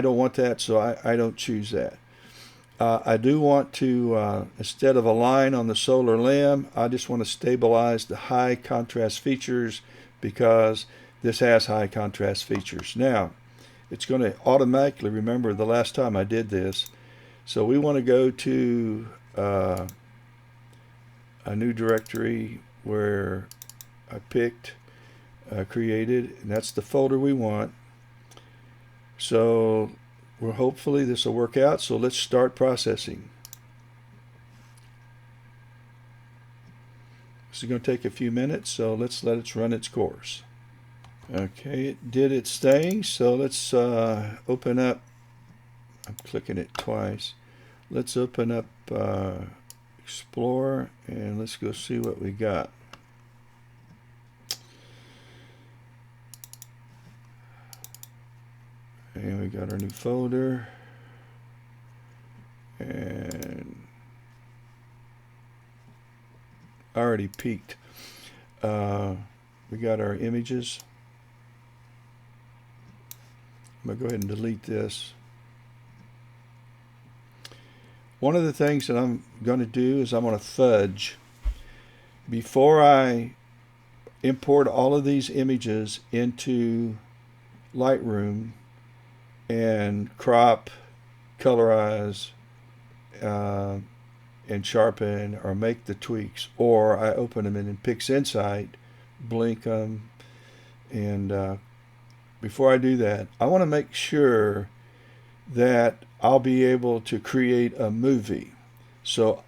don't want that, so I don't choose that. I do want to, instead of a line on the solar limb, I just want to stabilize the high contrast features, because this has high contrast features. Now, it's going to automatically remember the last time I did this. So we want to go to a new directory where I picked, created, and that's the folder we want. So hopefully this will work out. So let's start processing. This is going to take a few minutes, so let's let it run its course. Okay, it did its thing, so let's open up. I'm clicking it twice. Let's open up Explorer, and let's go see what we got. And we got our new folder, and I already peeked. We got our images. I'm going to go ahead and delete this. One of the things that I'm going to do is I'm going to fudge. Before I import all of these images into Lightroom and crop, colorize, and sharpen, or make the tweaks, or I open them in PixInsight, blink them, and before I do that, I want to make sure that I'll be able to create a movie. So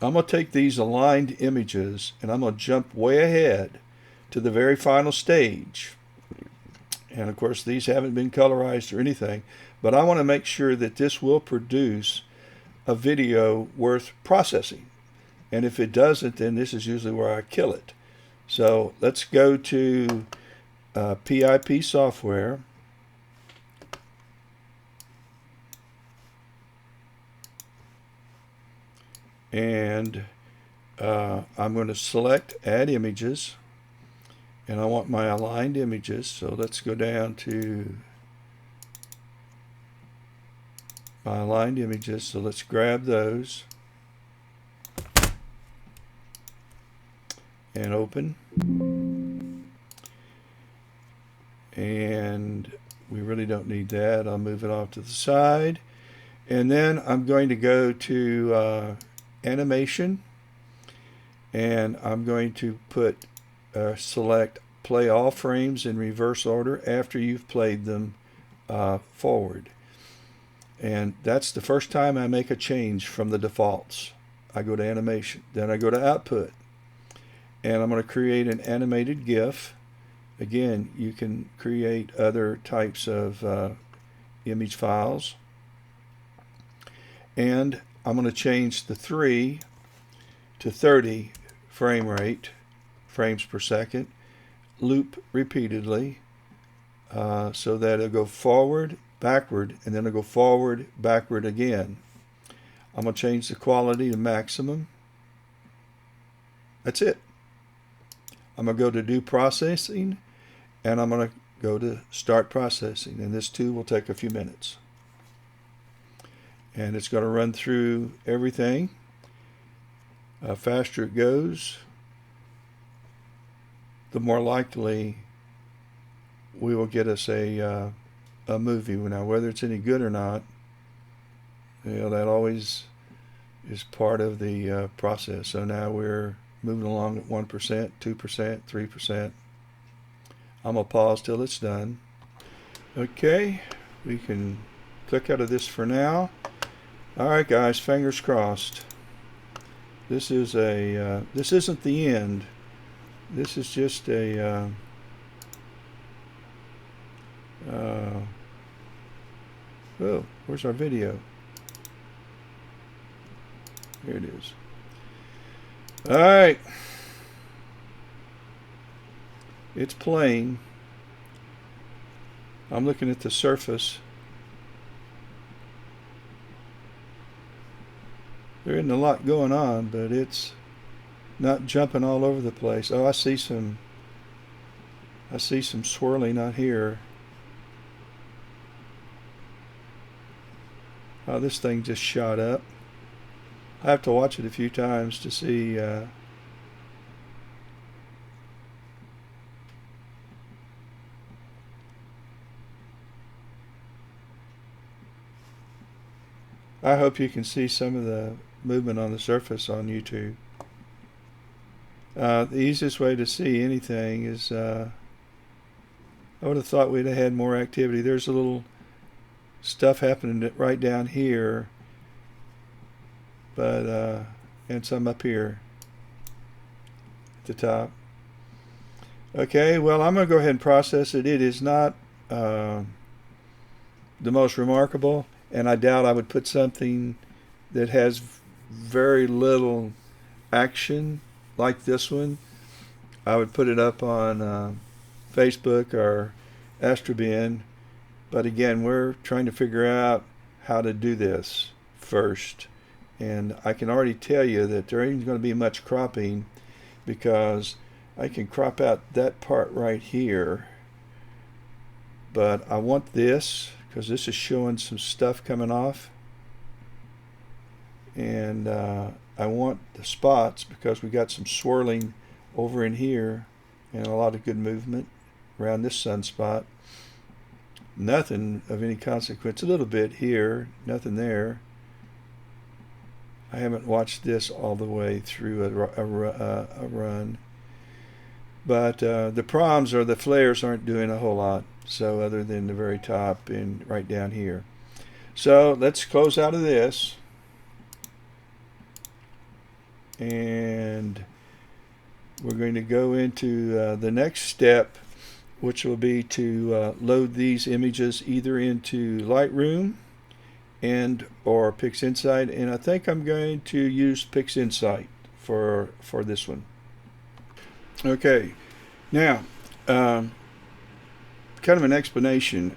I'm going to take these aligned images and I'm going to jump way ahead to the very final stage, And of course, these haven't been colorized or anything, but I want to make sure that this will produce a video worth processing. And if it doesn't, then this is usually where I kill it. So let's go to PIPP software. And I'm going to select Add Images. And I want my aligned images. So let's go down to my aligned images. So let's grab those. And open. And we really don't need that. I'll move it off to the side. And then I'm going to go to animation, and I'm going to put select play all frames in reverse order after you've played them forward. And that's the first time I make a change from the defaults. I go to animation, then I go to output, and I'm going to create an animated GIF. Again, you can create other types of image files. And I'm going to change the 3 to 30 frame rate, frames per second, loop repeatedly, so that it'll go forward, backward, and then it'll go forward, backward again. I'm going to change the quality to maximum. That's it. I'm going to go to do processing, and I'm going to go to start processing, and this too will take a few minutes. And it's going to run through everything. Faster it goes, the more likely we will get us a movie. Now, whether it's any good or not, that always is part of the process. So now we're moving along at 1%, 2%, 3%. I'm going to pause till it's done. Okay, we can click out of this for now. All right, guys, fingers crossed. This is this isn't the end. This is just a oh, where's our video? Here it is. All right, it's playing. I'm looking at the surface. There isn't a lot going on, but it's not jumping all over the place. Oh, I see some swirling out here. Oh, this thing just shot up. I have to watch it a few times to see I hope you can see some of the movement on the surface on YouTube. The easiest way to see anything is I would have thought we'd have had more activity. There's a little stuff happening right down here, but and some up here at the top. Okay, well, I'm going to go ahead and process it. It is not the most remarkable, and I doubt I would put something that has very little action like this one. I would put it up on Facebook or Astrobin, but again, we're trying to figure out how to do this first, and I can already tell you that there ain't going to be much cropping, because I can crop out that part right here, but I want this because this is showing some stuff coming off, and I want the spots because we got some swirling over in here and a lot of good movement around this sunspot. Nothing of any consequence. A little bit here, nothing there. I haven't watched this all the way through a run, but the proms or the flares aren't doing a whole lot, so other than the very top and right down here. So let's close out of this, and we're going to go into the next step, which will be to load these images either into Lightroom and or PixInsight, and I think I'm going to use PixInsight for this one. Okay, now kind of an explanation.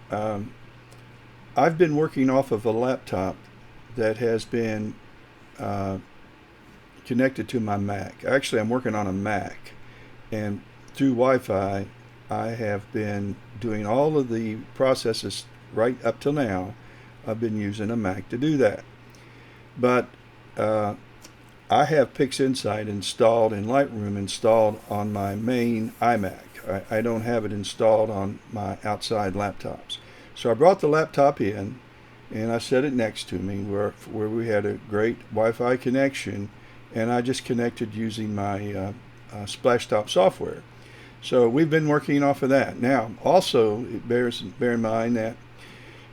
I've been working off of a laptop that has been connected to my Mac. Actually, I'm working on a Mac, and through Wi-Fi I have been doing all of the processes right up till now. I've been using a Mac to do that, but I have PixInsight installed in Lightroom installed on my main iMac. I don't have it installed on my outside laptops. So I brought the laptop in and I set it next to me where we had a great Wi-Fi connection, and I just connected using my Splashtop software. So we've been working off of that. Now also bear in mind that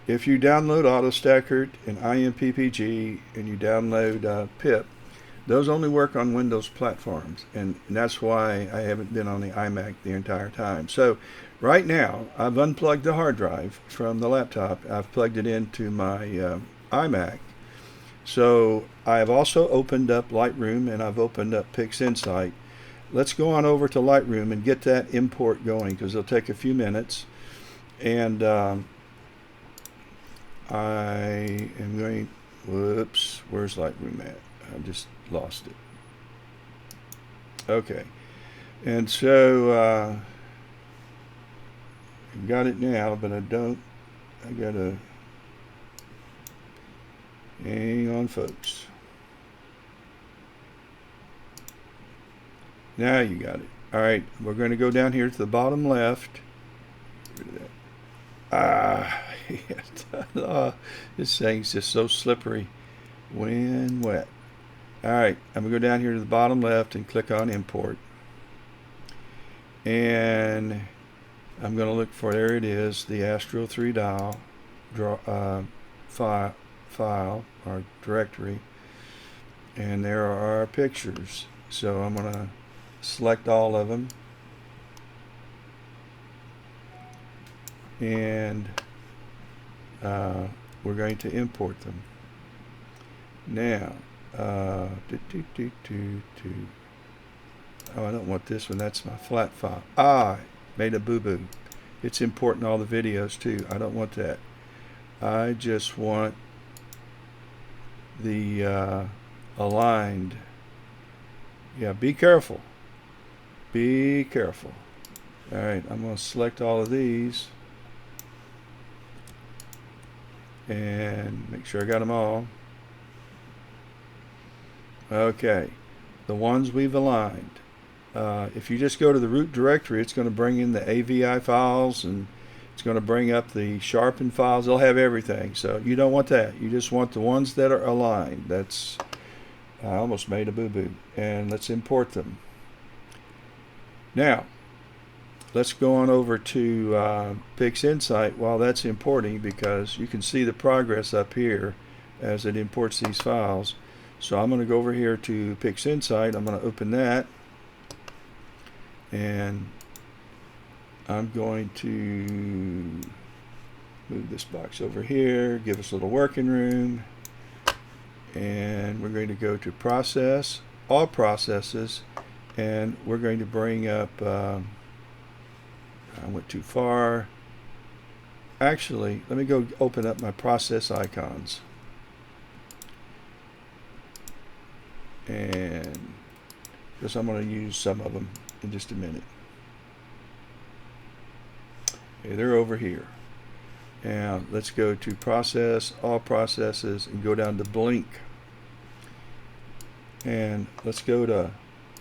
if you download AutoStakkert and IMPPG and you download PIPP, those only work on Windows platforms, and that's why I haven't been on the iMac the entire time. So right now I've unplugged the hard drive from the laptop. I've plugged it into my iMac. So I've also opened up Lightroom and I've opened up PixInsight. Let's go on over to Lightroom and get that import going, because it'll take a few minutes. And I am going, whoops, where's Lightroom at? I just lost it. Okay, and so I've got it now, but I gotta hang on, folks. Now you got it. All right, we're going to go down here to the bottom left. Get rid of that. This thing's just so slippery when wet. Alright, I'm going to go down here to the bottom left and click on import, and I'm going to look for, there it is, the Astro 3 dial file or directory, and there are our pictures. So I'm going to select all of them, and we're going to import them. Now oh, I don't want this one. That's my flat file. I made a boo-boo. It's importing all the videos too. I don't want that. I just want the aligned. Yeah, be careful. Be careful. Alright, I'm going to select all of these and make sure I got them all. Okay, the ones we've aligned. If you just go to the root directory, it's going to bring in the AVI files, and it's going to bring up the sharpen files. They'll have everything. So you don't want that. You just want the ones that are aligned. That's, I almost made a boo-boo. And let's import them. Now, let's go on over to PixInsight while that's importing, because you can see the progress up here as it imports these files. So I'm going to go over here to PixInsight. I'm going to open that, and I'm going to move this box over here, give us a little working room, and we're going to go to Process, All Processes, and we're going to bring up, I went too far. Actually, let me go open up my process icons. And because I'm going to use some of them in just a minute. Okay, they're over here. Now let's go to Process, All Processes, and go down to Blink. And let's go to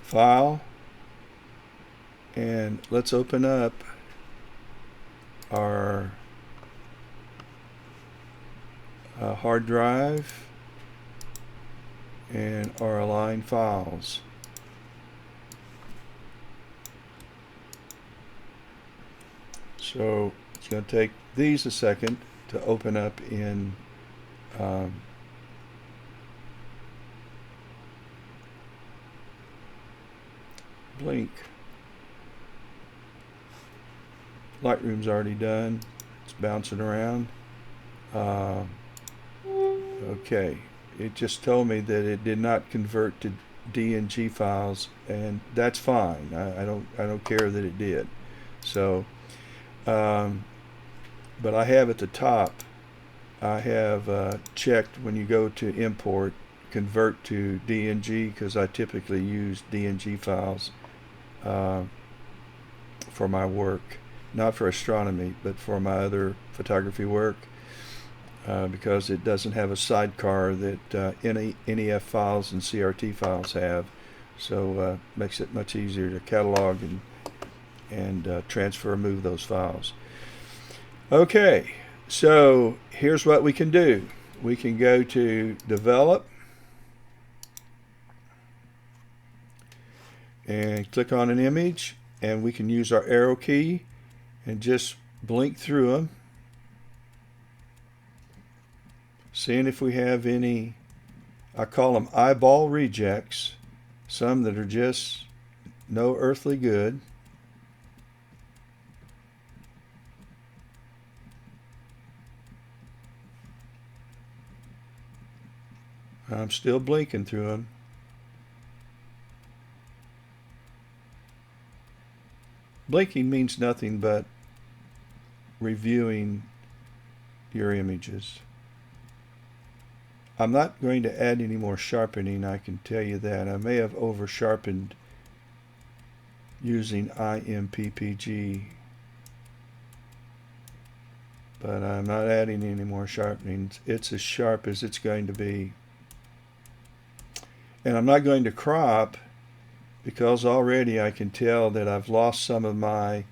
File, and let's open up our hard drive and our aligned files. So it's going to take these a second to open up in Blink. Lightroom's already done. It's bouncing around. Okay, it just told me that it did not convert to DNG files, and that's fine. I don't care that it did. So, but I have at the top, I have checked when you go to import, convert to DNG, because I typically use DNG files for my work, not for astronomy, but for my other photography work. Because it doesn't have a sidecar that NEF files and CRT files have, so makes it much easier to catalog and transfer and move those files. Okay, so here's what we can do. We can go to Develop and click on an image, and we can use our arrow key and just blink through them, seeing if we have any, I call them eyeball rejects, some that are just no earthly good. I'm still blinking through them. Blinking means nothing but reviewing your images. I'm not going to add any more sharpening, I can tell you that. I may have over sharpened using IMPPG, but I'm not adding any more sharpening. It's as sharp as it's going to be. And I'm not going to crop, because already I can tell that I've lost some of my,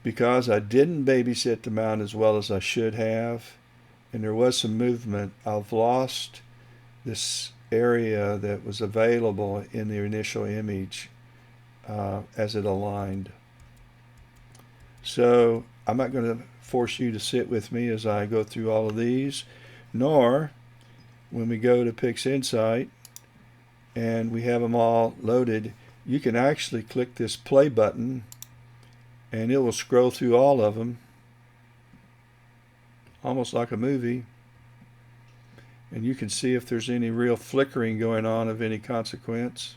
because I didn't babysit the mount as well as I should have, and there was some movement, I've lost this area that was available in the initial image as it aligned. So I'm not going to force you to sit with me as I go through all of these, nor when we go to PixInsight and we have them all loaded, you can actually click this play button and it will scroll through all of them, almost like a movie, and you can see if there's any real flickering going on of any consequence.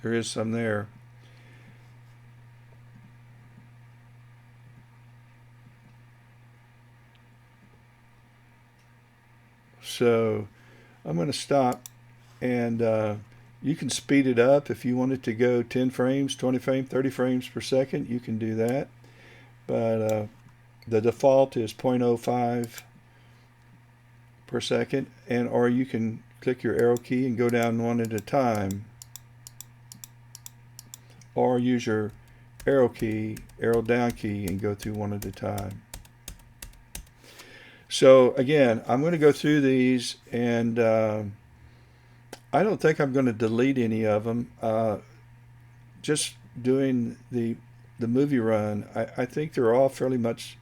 There is some there. So I'm going to stop, and you can speed it up if you want it to go 10 frames, 20 frames, 30 frames per second. You can do that, but the default is 0.05 per second, and or you can click your arrow key and go down one at a time, or use your arrow down key, and go through one at a time. So again, I'm going to go through these, and I don't think I'm going to delete any of them. Just doing the movie run, I think they're all pretty much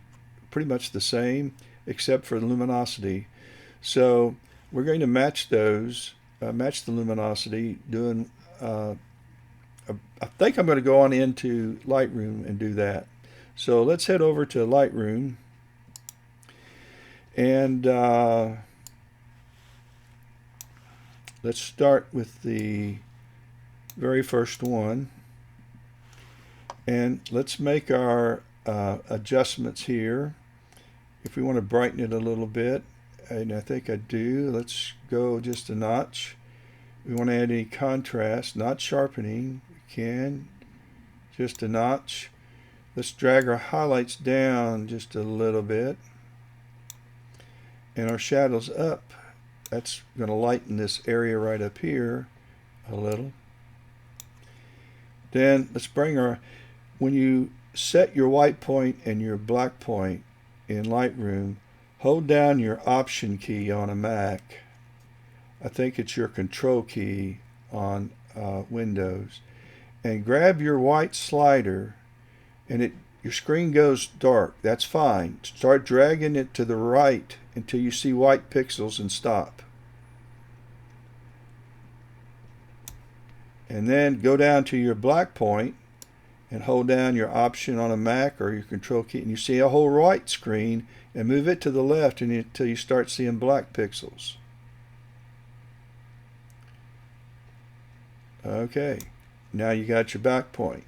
the same, except for the luminosity. So we're going to match those, match the luminosity, doing, I think I'm going to go on into Lightroom and do that. So let's head over to Lightroom. And let's start with the very first one, and let's make our adjustments here. If we want to brighten it a little bit, and I think I do, let's go just a notch. We want to add any contrast, not sharpening, we can, just a notch. Let's drag our highlights down just a little bit, and our shadows up. That's going to lighten this area right up here a little. Then let's bring our, when you set your white point and your black point in Lightroom, hold down your Option key on a Mac. I think it's your Control key on Windows, and grab your white slider, and your screen goes dark. That's fine. Start dragging it to the right until you see white pixels and stop. and then go down to your black point and hold down your Option on a Mac or your Control key, and you see a whole white screen, and move it to the left until you start seeing black pixels. Okay, now you got your back point.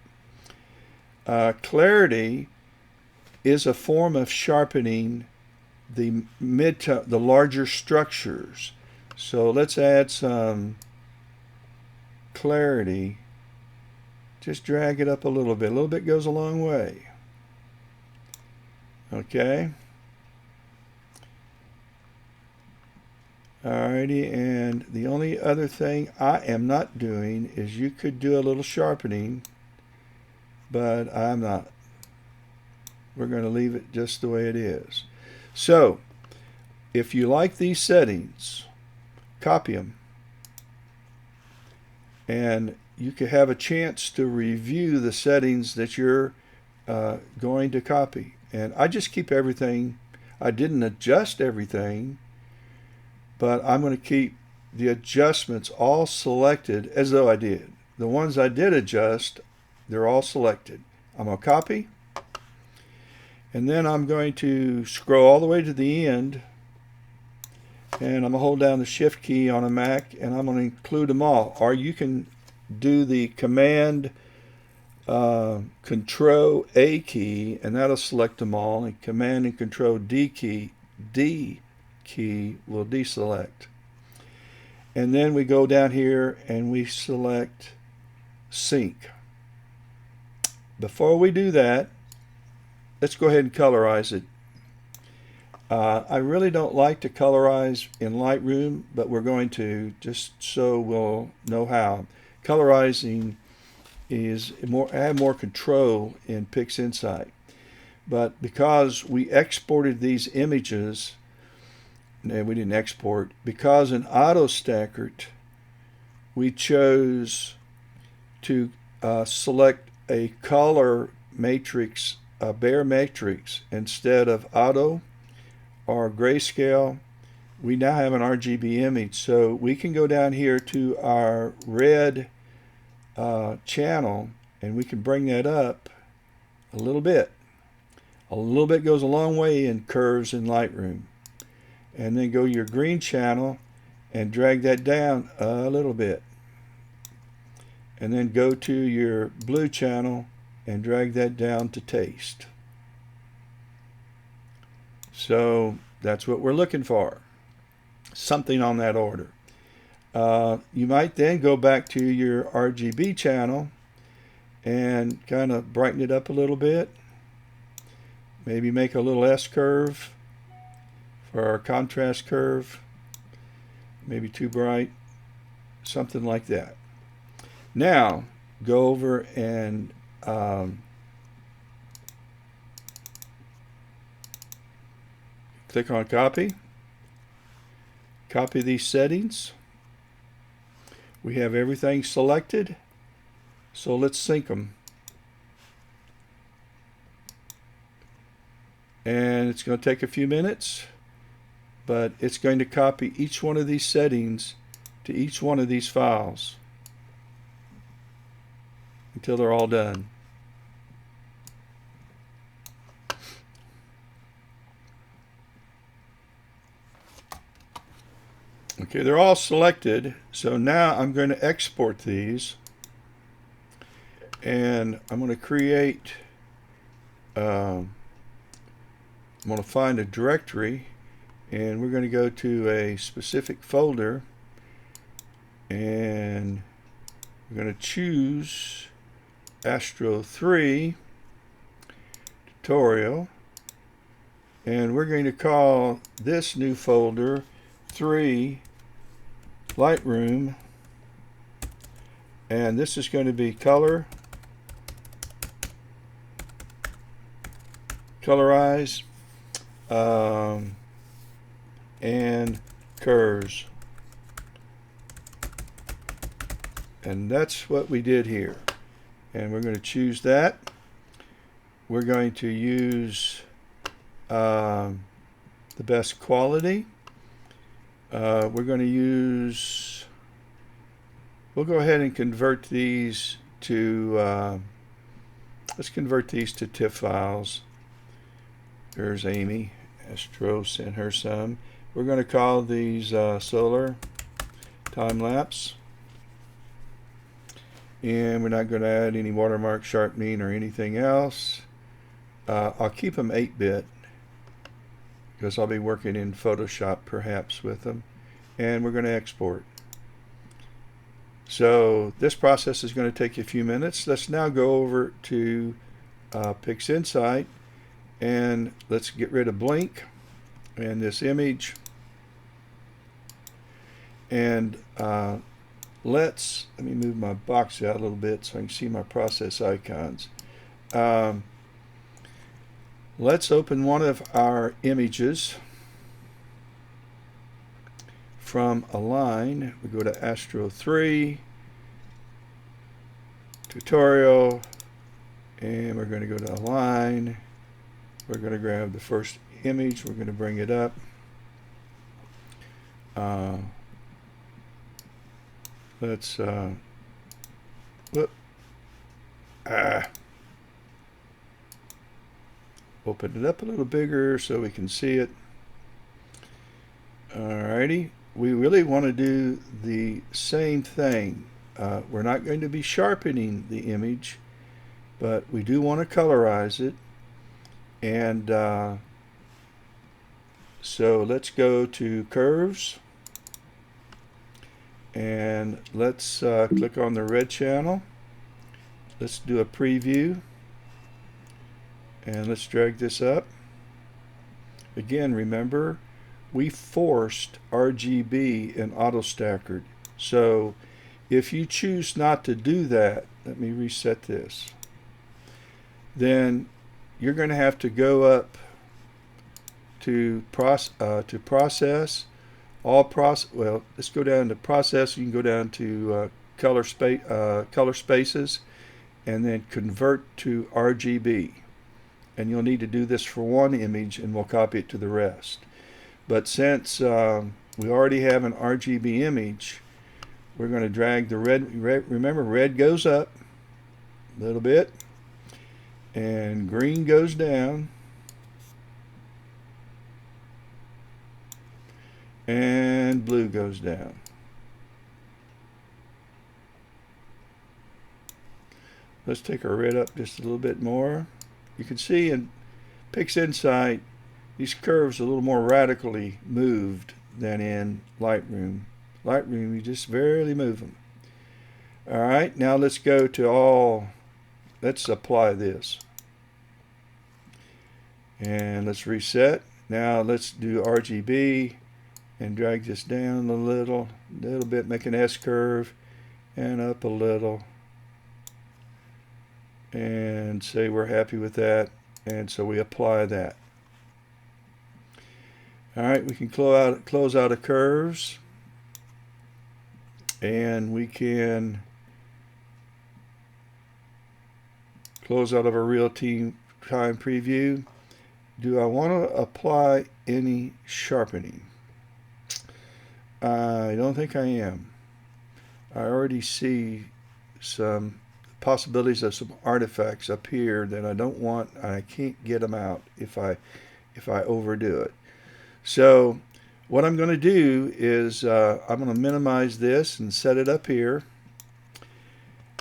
Clarity is a form of sharpening the the larger structures. So let's add some clarity. Just drag it up a little bit. A little bit goes a long way. Okay. Alrighty, and the only other thing I am not doing is you could do a little sharpening, but I'm not. We're going to leave it just the way it is. So, if you like these settings, copy them. And you could have a chance to review the settings that you're going to copy. And I just keep everything. I didn't adjust everything, but I'm going to keep the adjustments all selected as though I did. The ones I did adjust, they're all selected. I'm going to copy, and then I'm going to scroll all the way to the end, and I'm going to hold down the Shift key on a Mac, and I'm going to include them all. Or you can do the Command Control A key, and that'll select them all, and Command and Control D key will deselect. And then we go down here and we select Sync. Before we do that, let's go ahead and colorize it. I really don't like to colorize in Lightroom, but we're going to, just so we'll know how. Colorizing is I have more control in PixInsight. But because we exported these images, and we didn't export, because in AutoStakkert we chose to select a color matrix, a bare matrix, instead of auto or grayscale. We now have an RGB image, so we can go down here to our red channel, and we can bring that up a little bit. A little bit goes a long way in curves in Lightroom. And then go to your green channel and drag that down a little bit. And then go to your blue channel and drag that down to taste. So that's what we're looking for. Something on that order. You might then go back to your RGB channel and kind of brighten it up a little bit. Maybe make a little S-curve for our contrast curve. Maybe too bright. Something like that. Now, go over and click on Copy. Copy these settings. We have everything selected, so let's sync them. And it's going to take a few minutes, but it's going to copy each one of these settings to each one of these files until they're all done. Okay, they're all selected, so now I'm going to export these, and I'm going to create, I'm going to find a directory, and we're going to go to a specific folder, and we're going to choose Astro 3 tutorial, and we're going to call this new folder 3 Lightroom, and this is going to be colorize, and curves. And that's what we did here. And we're going to choose that. We're going to use the best quality. We're going to use we'll go ahead and convert these to, let's convert these to TIFF files. There's Amy. Astro sent her some. We're going to call these Solar Time Lapse. And we're not going to add any watermark, sharpening, or anything else. I'll keep them 8-bit because I'll be working in Photoshop perhaps with them. And we're going to export. So this process is going to take you a few minutes. Let's now go over to PixInsight and let's get rid of blink and this image. And let me move my box out a little bit so I can see my process icons. Let's open one of our images from Align. We go to Astro 3, Tutorial, and we're going to go to Align. We're going to grab the first image. We're going to bring it up. Let's open it up a little bigger so we can see it. Alrighty, we really want to do the same thing. We're not going to be sharpening the image, but we do want to colorize it. And so let's go to Curves. And let's click on the red channel. Let's do a preview. And let's drag this up. Again, remember, we forced RGB in AutoStakkert. So if you choose not to do that, let me reset this, then you're going to have to go up to process. Well, let's go down to process. You can go down to color spaces, and then convert to RGB. And you'll need to do this for one image, and we'll copy it to the rest. But since we already have an RGB image, we're going to drag the red. Remember, red goes up a little bit, and green goes down, and blue goes down. Let's take our red up just a little bit more. You can see in PixInsight, these curves are a little more radically moved than in Lightroom. Lightroom, you just barely move them. All right, now let's go to all. Let's apply this. And let's reset. Now let's do RGB and drag this down a little bit, make an S curve, and up a little. And say we're happy with that, and so we apply that. All right, we can close out of curves, and we can close out of a real-time preview. Do I want to apply any sharpening? I don't think I am. I already see some possibilities of some artifacts up here that I don't want. I can't get them out if I overdo it. So what I'm going to do is I'm going to minimize this and set it up here,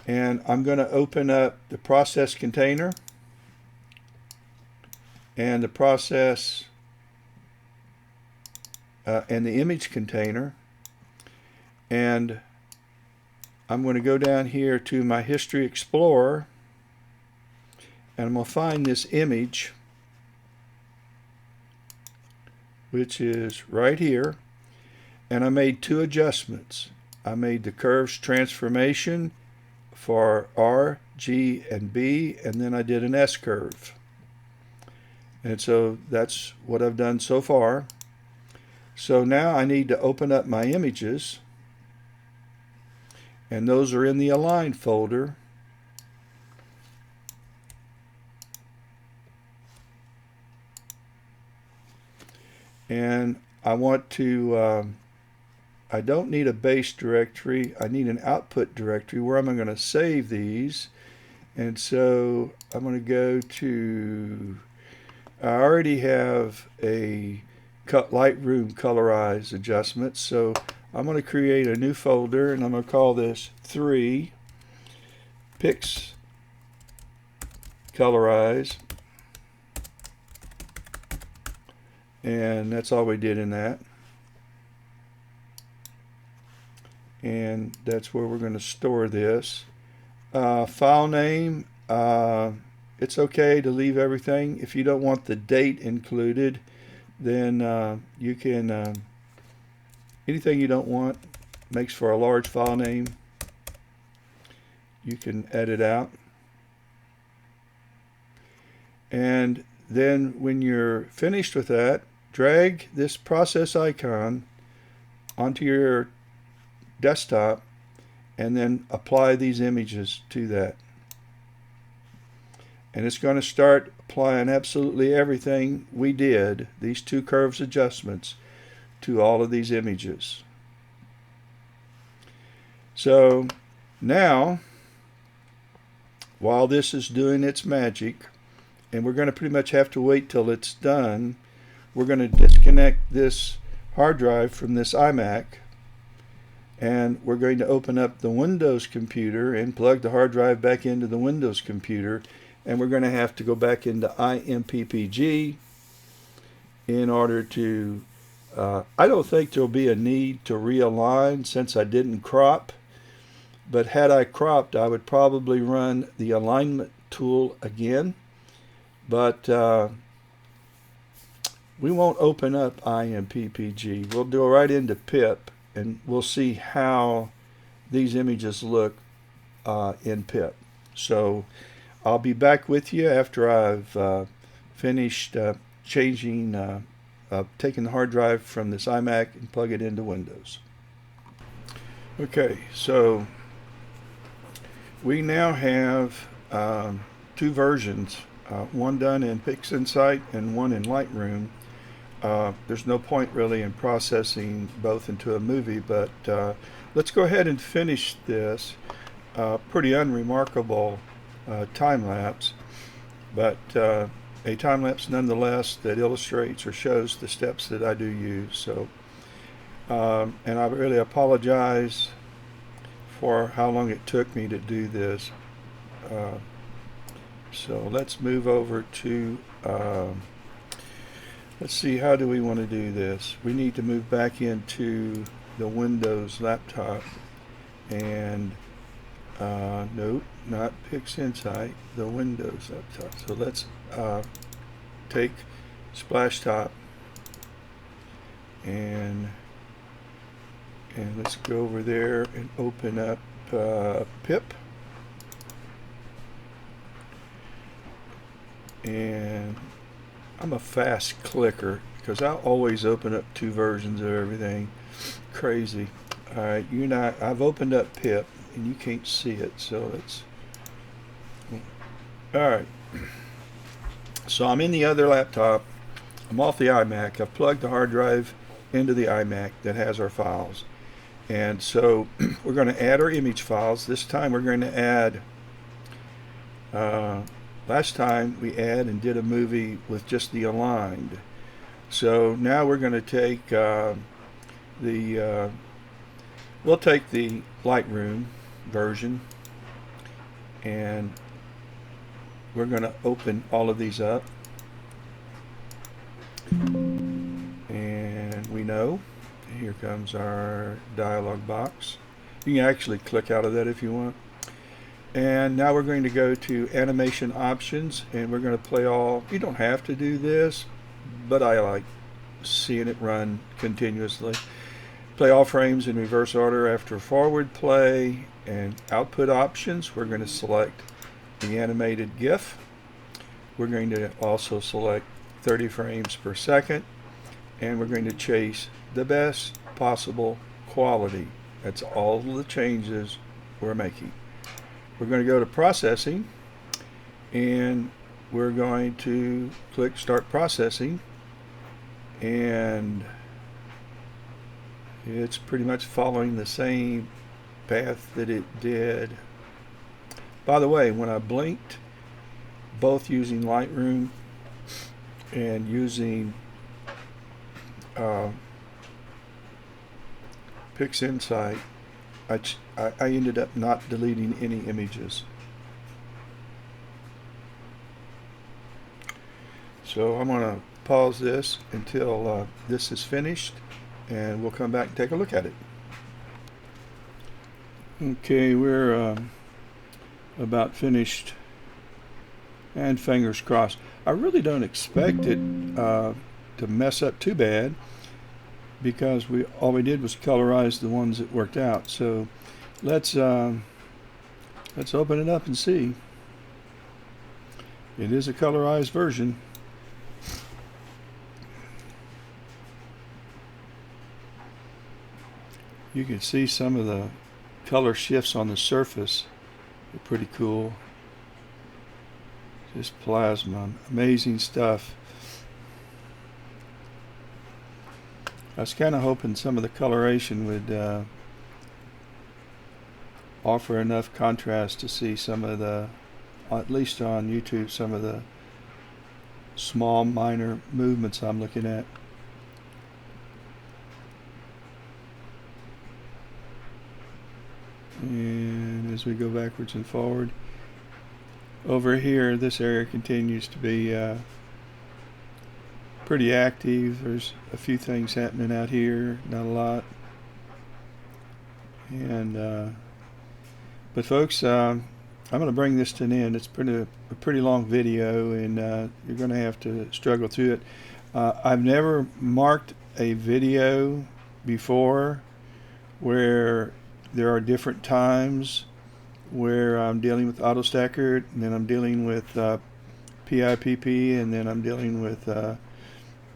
and I'm going to open up the process container and the process and the image container, and I'm going to go down here to my History Explorer, and I'm going to find this image, which is right here, and I made two adjustments. I made the curves transformation for R, G, and B, and then I did an S curve. And so that's what I've done so far. So now I need to open up my images, and those are in the Align folder. And I want to I don't need a base directory. I need an output directory where I'm going to save these. And so I'm going to go to, I already have a Lightroom colorize adjustment, so I'm going to create a new folder, and I'm going to call this 3 Pix Colorize, and that's all we did in that. And that's where we're going to store this. File name, it's okay to leave everything. If you don't want the date included, then you can, anything you don't want makes for a large file name, you can edit out. And then when you're finished with that, drag this process icon onto your desktop and then apply these images to that. And it's going to start applying absolutely everything we did, these 2 curves adjustments, to all of these images. So now, while this is doing its magic, and we're going to pretty much have to wait till it's done, we're going to disconnect this hard drive from this iMac, and we're going to open up the Windows computer and plug the hard drive back into the Windows computer, and we're going to have to go back into IMPPG in order to, I don't think there'll be a need to realign since I didn't crop, but had I cropped, I would probably run the alignment tool again, but we won't open up IMPPG. We'll go right into PIPP, and we'll see how these images look in PIPP. So I'll be back with you after I've finished taking the hard drive from this iMac and plug it into Windows. Okay, so we now have 2 versions, one done in PixInsight and one in Lightroom. There's no point really in processing both into a movie, but let's go ahead and finish this pretty unremarkable time lapse, but a time lapse nonetheless that illustrates or shows the steps that I do use. So, and I really apologize for how long it took me to do this. So let's move over to, let's see, how do we want to do this? We need to move back into the Windows laptop, and nope, not PixInsight, the Windows laptop. So let's take Splash Top and let's go over there and open up PIPP. And I'm a fast clicker because I'll always open up 2 versions of everything. Crazy. Alright, I've opened up PIPP and you can't see it, so it's alright. So I'm in the other laptop. I'm off the iMac. I've plugged the hard drive into the iMac that has our files. And so we're going to add our image files. This time we're going to add, last time we add and did a movie with just the aligned. So now we're going to take we'll take the Lightroom version, and we're going to open all of these up. And we know, here comes our dialog box. You can actually click out of that if you want. And now we're going to go to animation options, and we're going to play all, you don't have to do this, but I like seeing it run continuously. Play all frames in reverse order after forward play. And output options, we're going to select the animated GIF. We're going to also select 30 frames per second, and we're going to chase the best possible quality. That's all the changes we're making. We're going to go to processing, and we're going to click start processing, and It's pretty much following the same path that it did. By the way, when I blinked, both using Lightroom and using PixInsight, I ended up not deleting any images. So I'm going to pause this until this is finished, and we'll come back and take a look at it. Okay, we're about finished, and fingers crossed. I really don't expect it to mess up too bad, because all we did was colorize the ones that worked out. So let's open it up and see. It is a colorized version. You can see some of the color shifts on the surface. They're pretty cool. Just plasma, amazing stuff. I was kind of hoping some of the coloration would offer enough contrast to see some of the, at least on YouTube, some of the small minor movements I'm looking at. And as we go backwards and forward, over here, this area continues to be pretty active. There's a few things happening out here, not a lot. And but folks, I'm going to bring this to an end. It's a pretty long video, and you're going to have to struggle through it. I've never marked a video before where there are different times where I'm dealing with AutoStakkert, and then I'm dealing with PIPP, and then I'm dealing with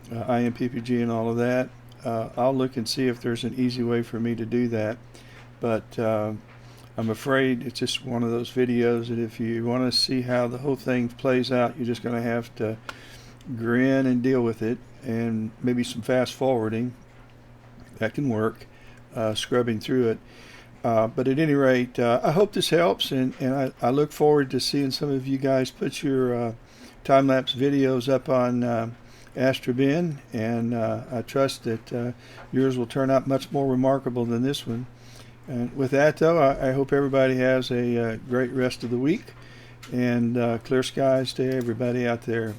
IMPPG and all of that. I'll look and see if there's an easy way for me to do that, but I'm afraid it's just one of those videos that if you want to see how the whole thing plays out, you're just going to have to grin and deal with it, and maybe some fast forwarding. That can work, scrubbing through it. But at any rate, I hope this helps, and I look forward to seeing some of you guys put your time-lapse videos up on Astro Bin, and I trust that yours will turn out much more remarkable than this one. And with that, though, I hope everybody has a great rest of the week, and clear skies to everybody out there.